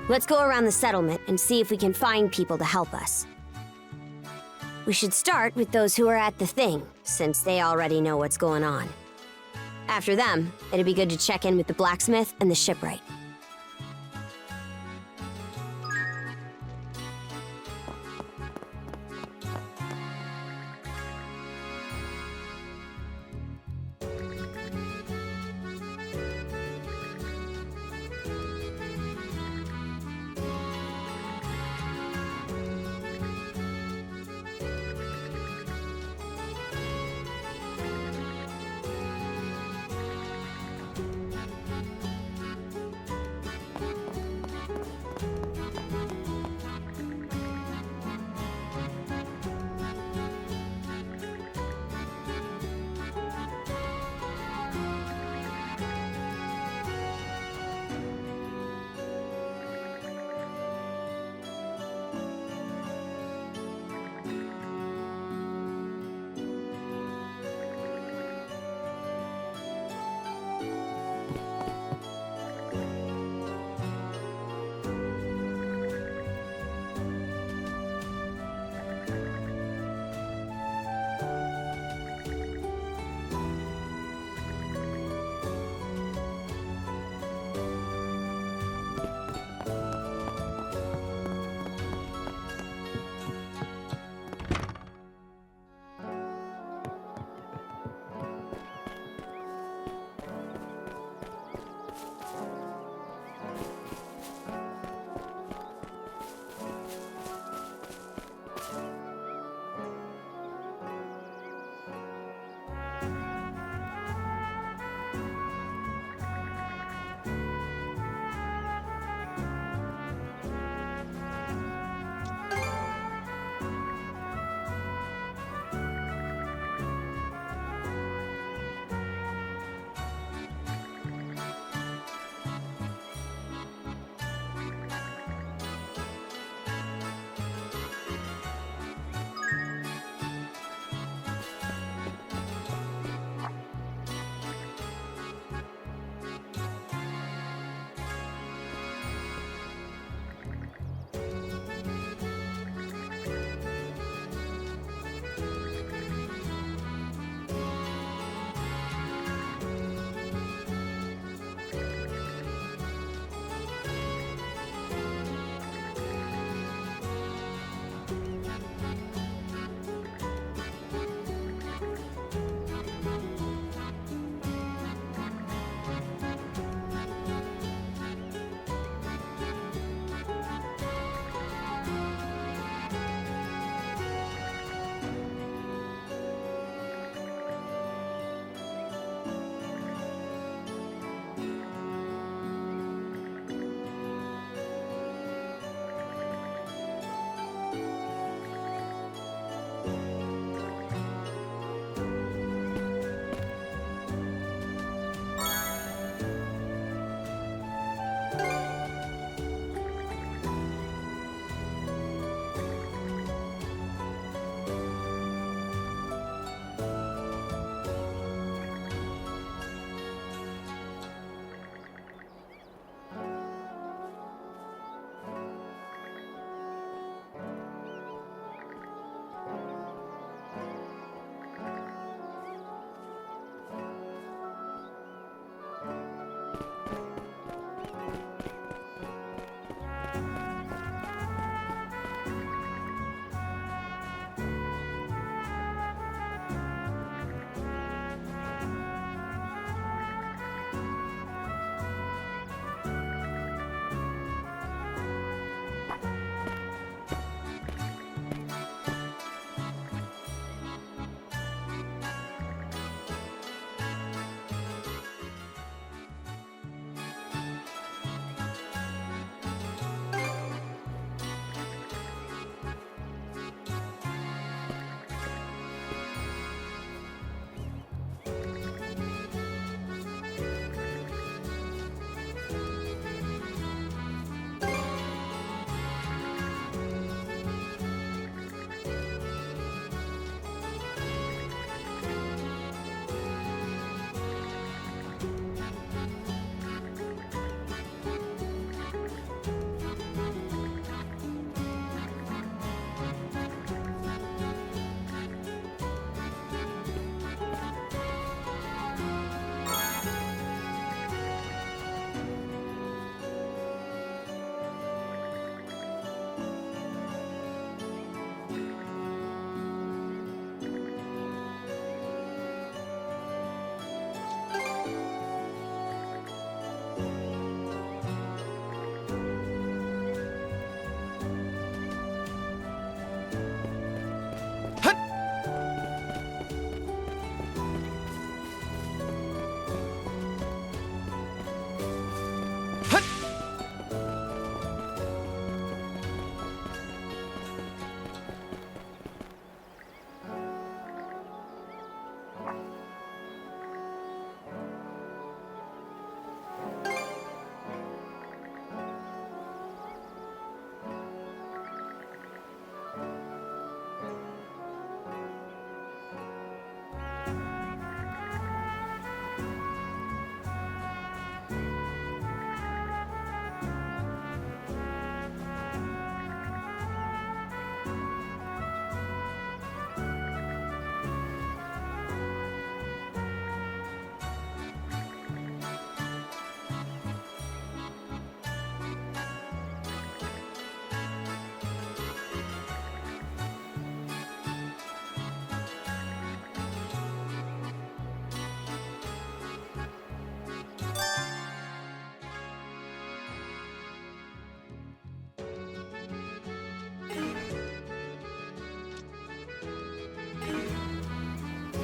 Let's go around the settlement and see if we can find people to help us. We should start with those who are at the thing, since they already know what's going on. After them, it'd be good to check in with the blacksmith and the shipwright.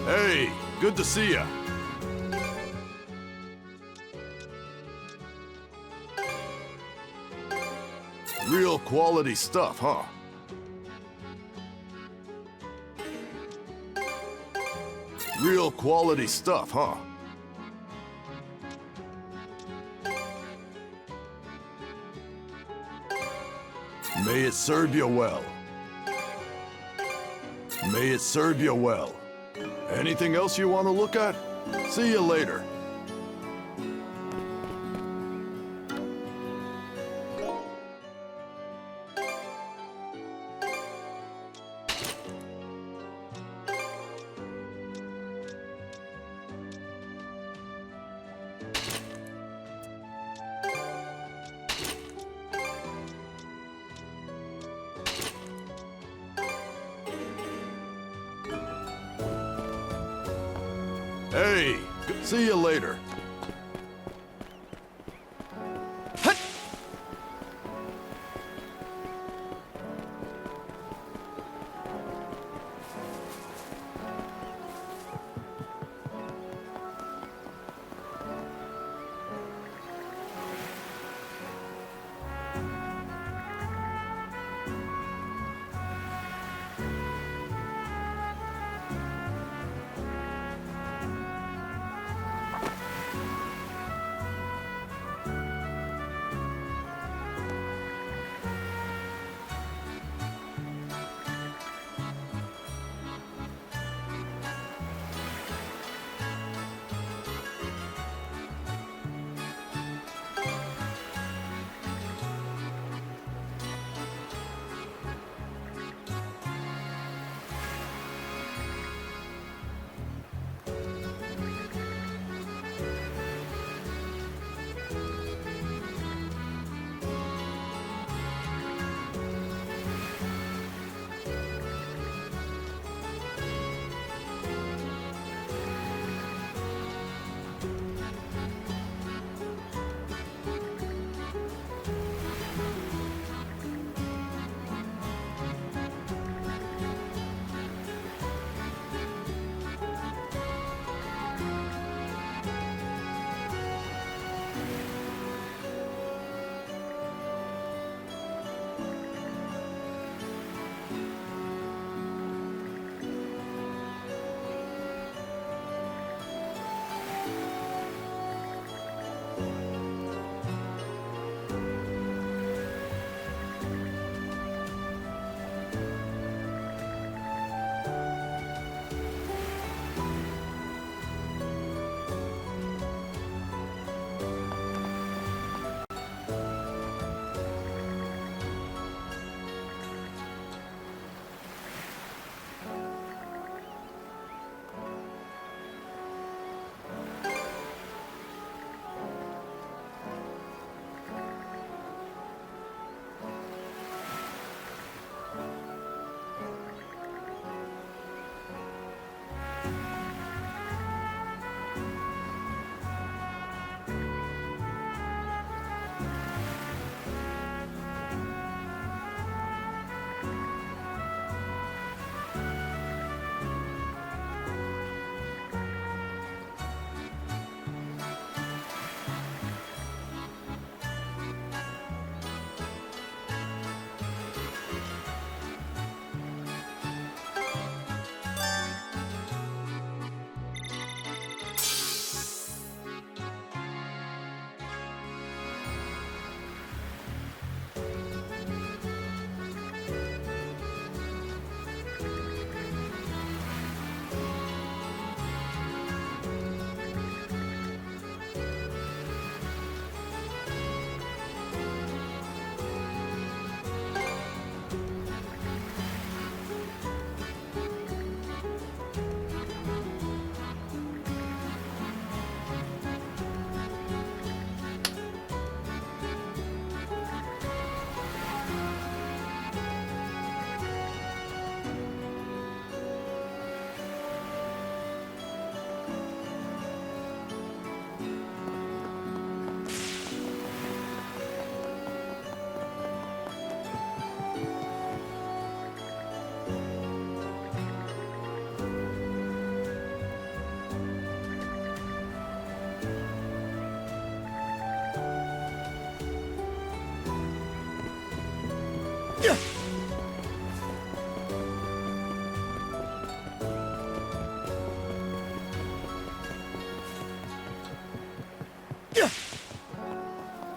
Hey, good to see ya. Real quality stuff, huh? Real quality stuff, huh? May it serve you well. May it serve you well. Anything else you want to look at? See you later. Hey, see you later.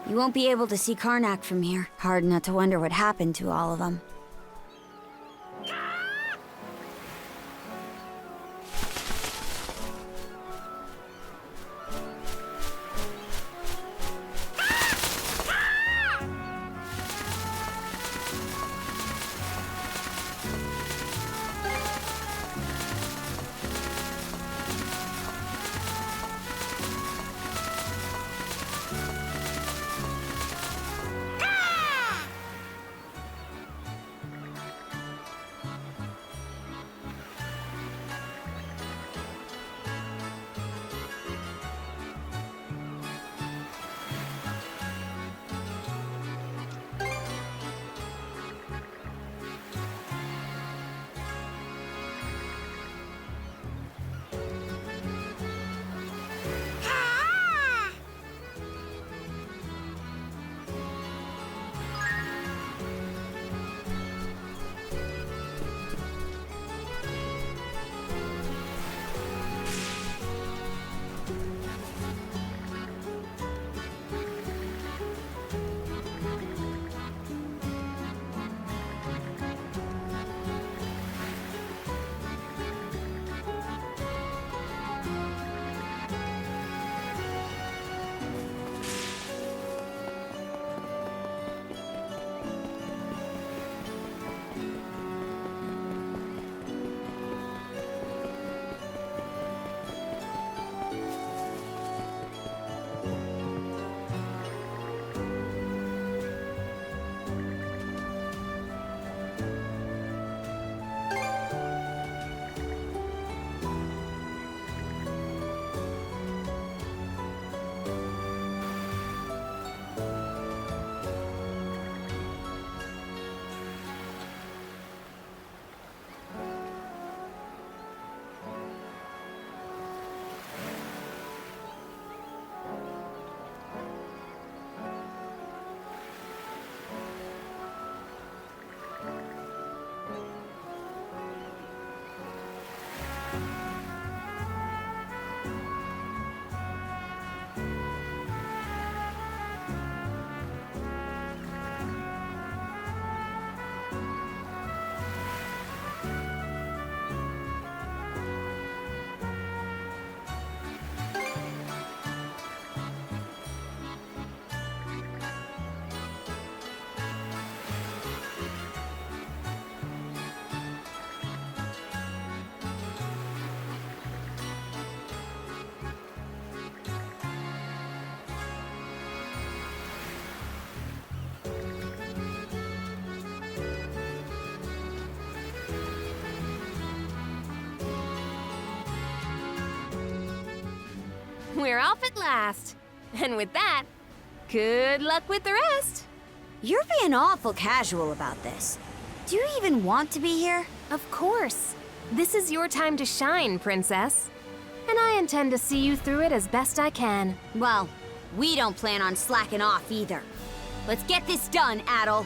You won't be able to see Karnak from here. Hard not to wonder what happened to all of them. We're off at last. And with that, good luck with the rest. You're being awful casual about this. Do you even want to be here? Of course. This is your time to shine, Princess. And I intend to see you through it as best I can. Well, we don't plan on slacking off either. Let's get this done, Adel.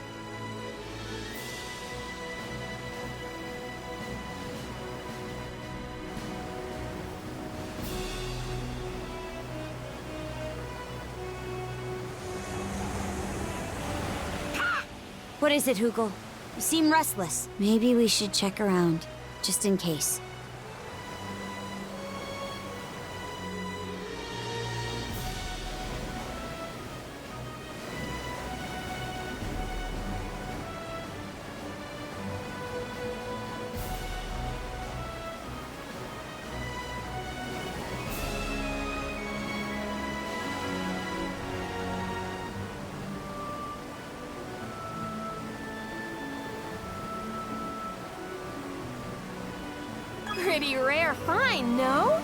What is it, Hugel? You seem restless. Maybe we should check around, just in case. Pretty rare find, no?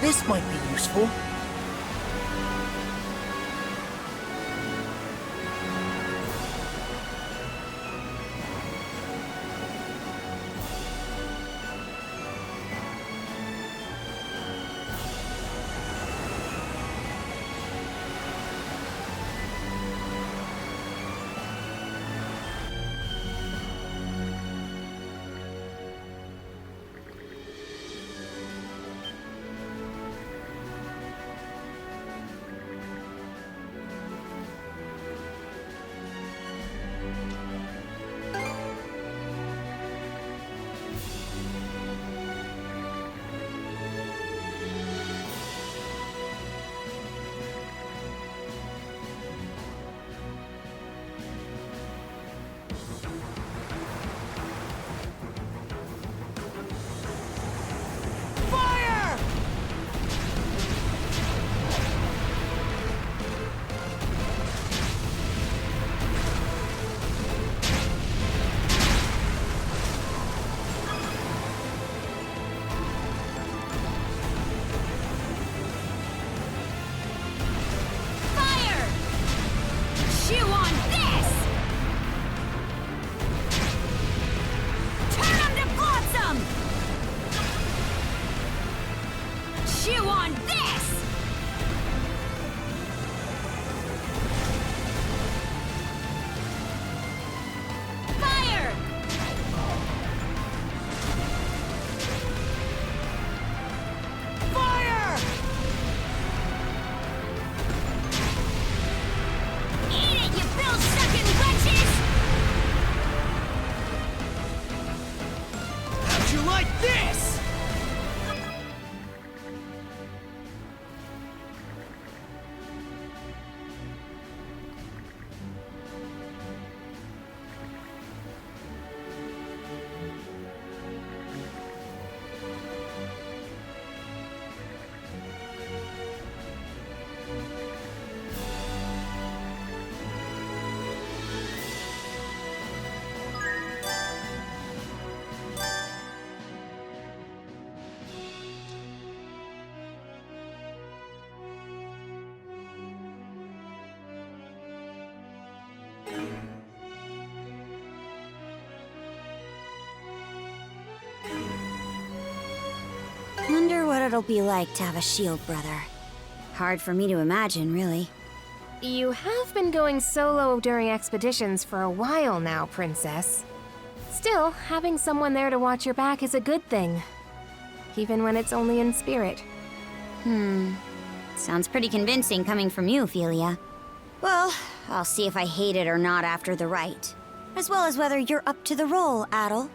This might be useful. How'd you like this? Wonder what it'll be like to have a shield brother. Hard for me to imagine, really. You have been going solo during expeditions for a while now, Princess. Still, having someone there to watch your back is a good thing. Even when it's only in spirit. Sounds pretty convincing coming from you, Ophelia. Well, I'll see if I hate it or not after the rite. As well as whether you're up to the role, Adel.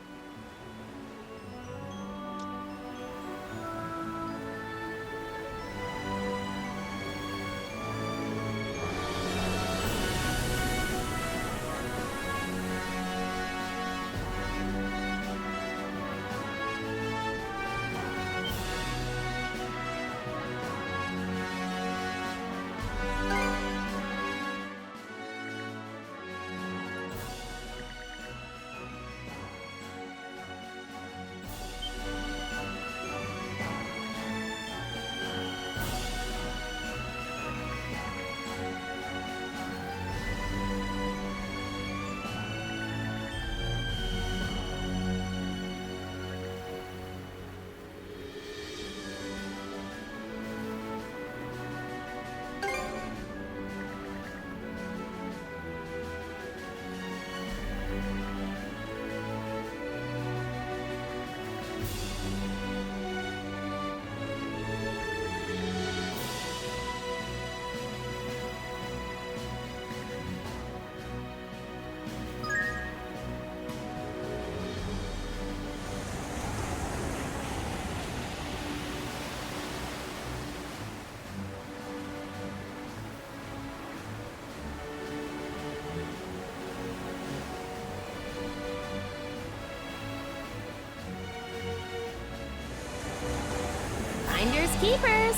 Finders keepers.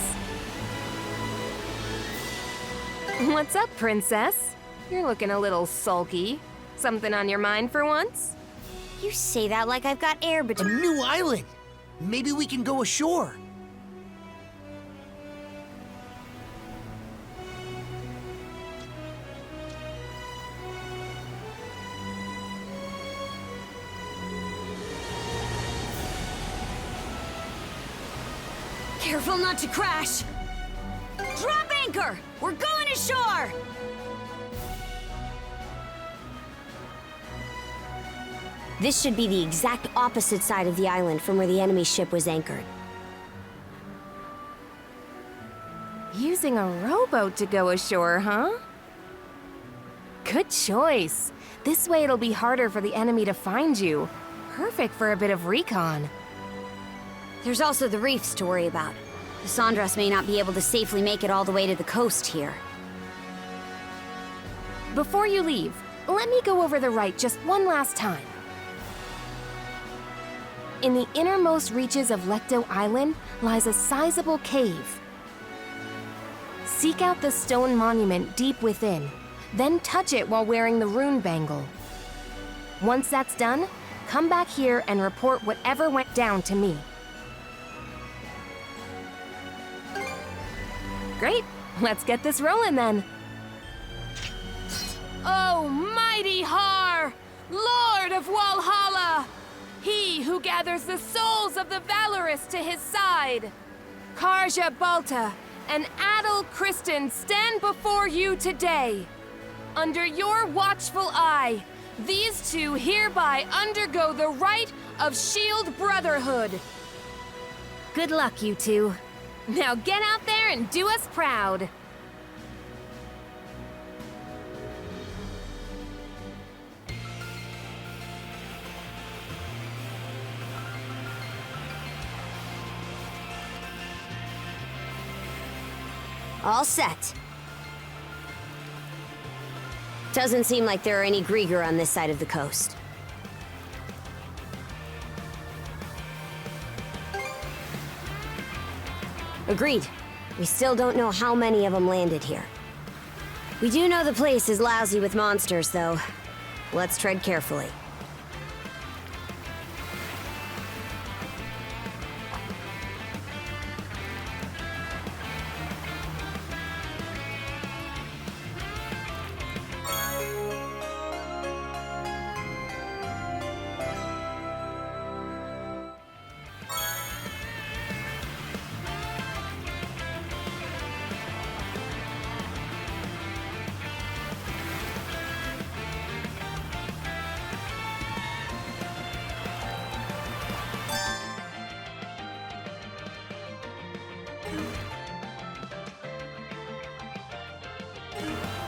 What's up, Princess? You're looking a little sulky. Something on your mind for once? You say that like I've got air A between. new island. Maybe we can go ashore. Careful not to crash! Drop anchor! We're going ashore! This should be the exact opposite side of the island from where the enemy ship was anchored. Using a rowboat to go ashore, huh? Good choice. This way it'll be harder for the enemy to find you. Perfect for a bit of recon. There's also the reefs to worry about. The Sandras may not be able to safely make it all the way to the coast here. Before you leave, let me go over the rite just one last time. In the innermost reaches of Lecto Island lies a sizable cave. Seek out the stone monument deep within, then touch it while wearing the rune bangle. Once that's done, come back here and report whatever went down to me. Great, let's get this rolling then. Oh, mighty Har, Lord of Walhalla! He who gathers the souls of the valorous to his side. Karja Balta and Adel Kristen stand before you today. Under your watchful eye, these two hereby undergo the rite of Shield Brotherhood. Good luck, you two. Now get out there and do us proud. All set. Doesn't seem like there are any Grieger on this side of the coast. Agreed. We still don't know how many of them landed here. We do know the place is lousy with monsters, though. Let's tread carefully.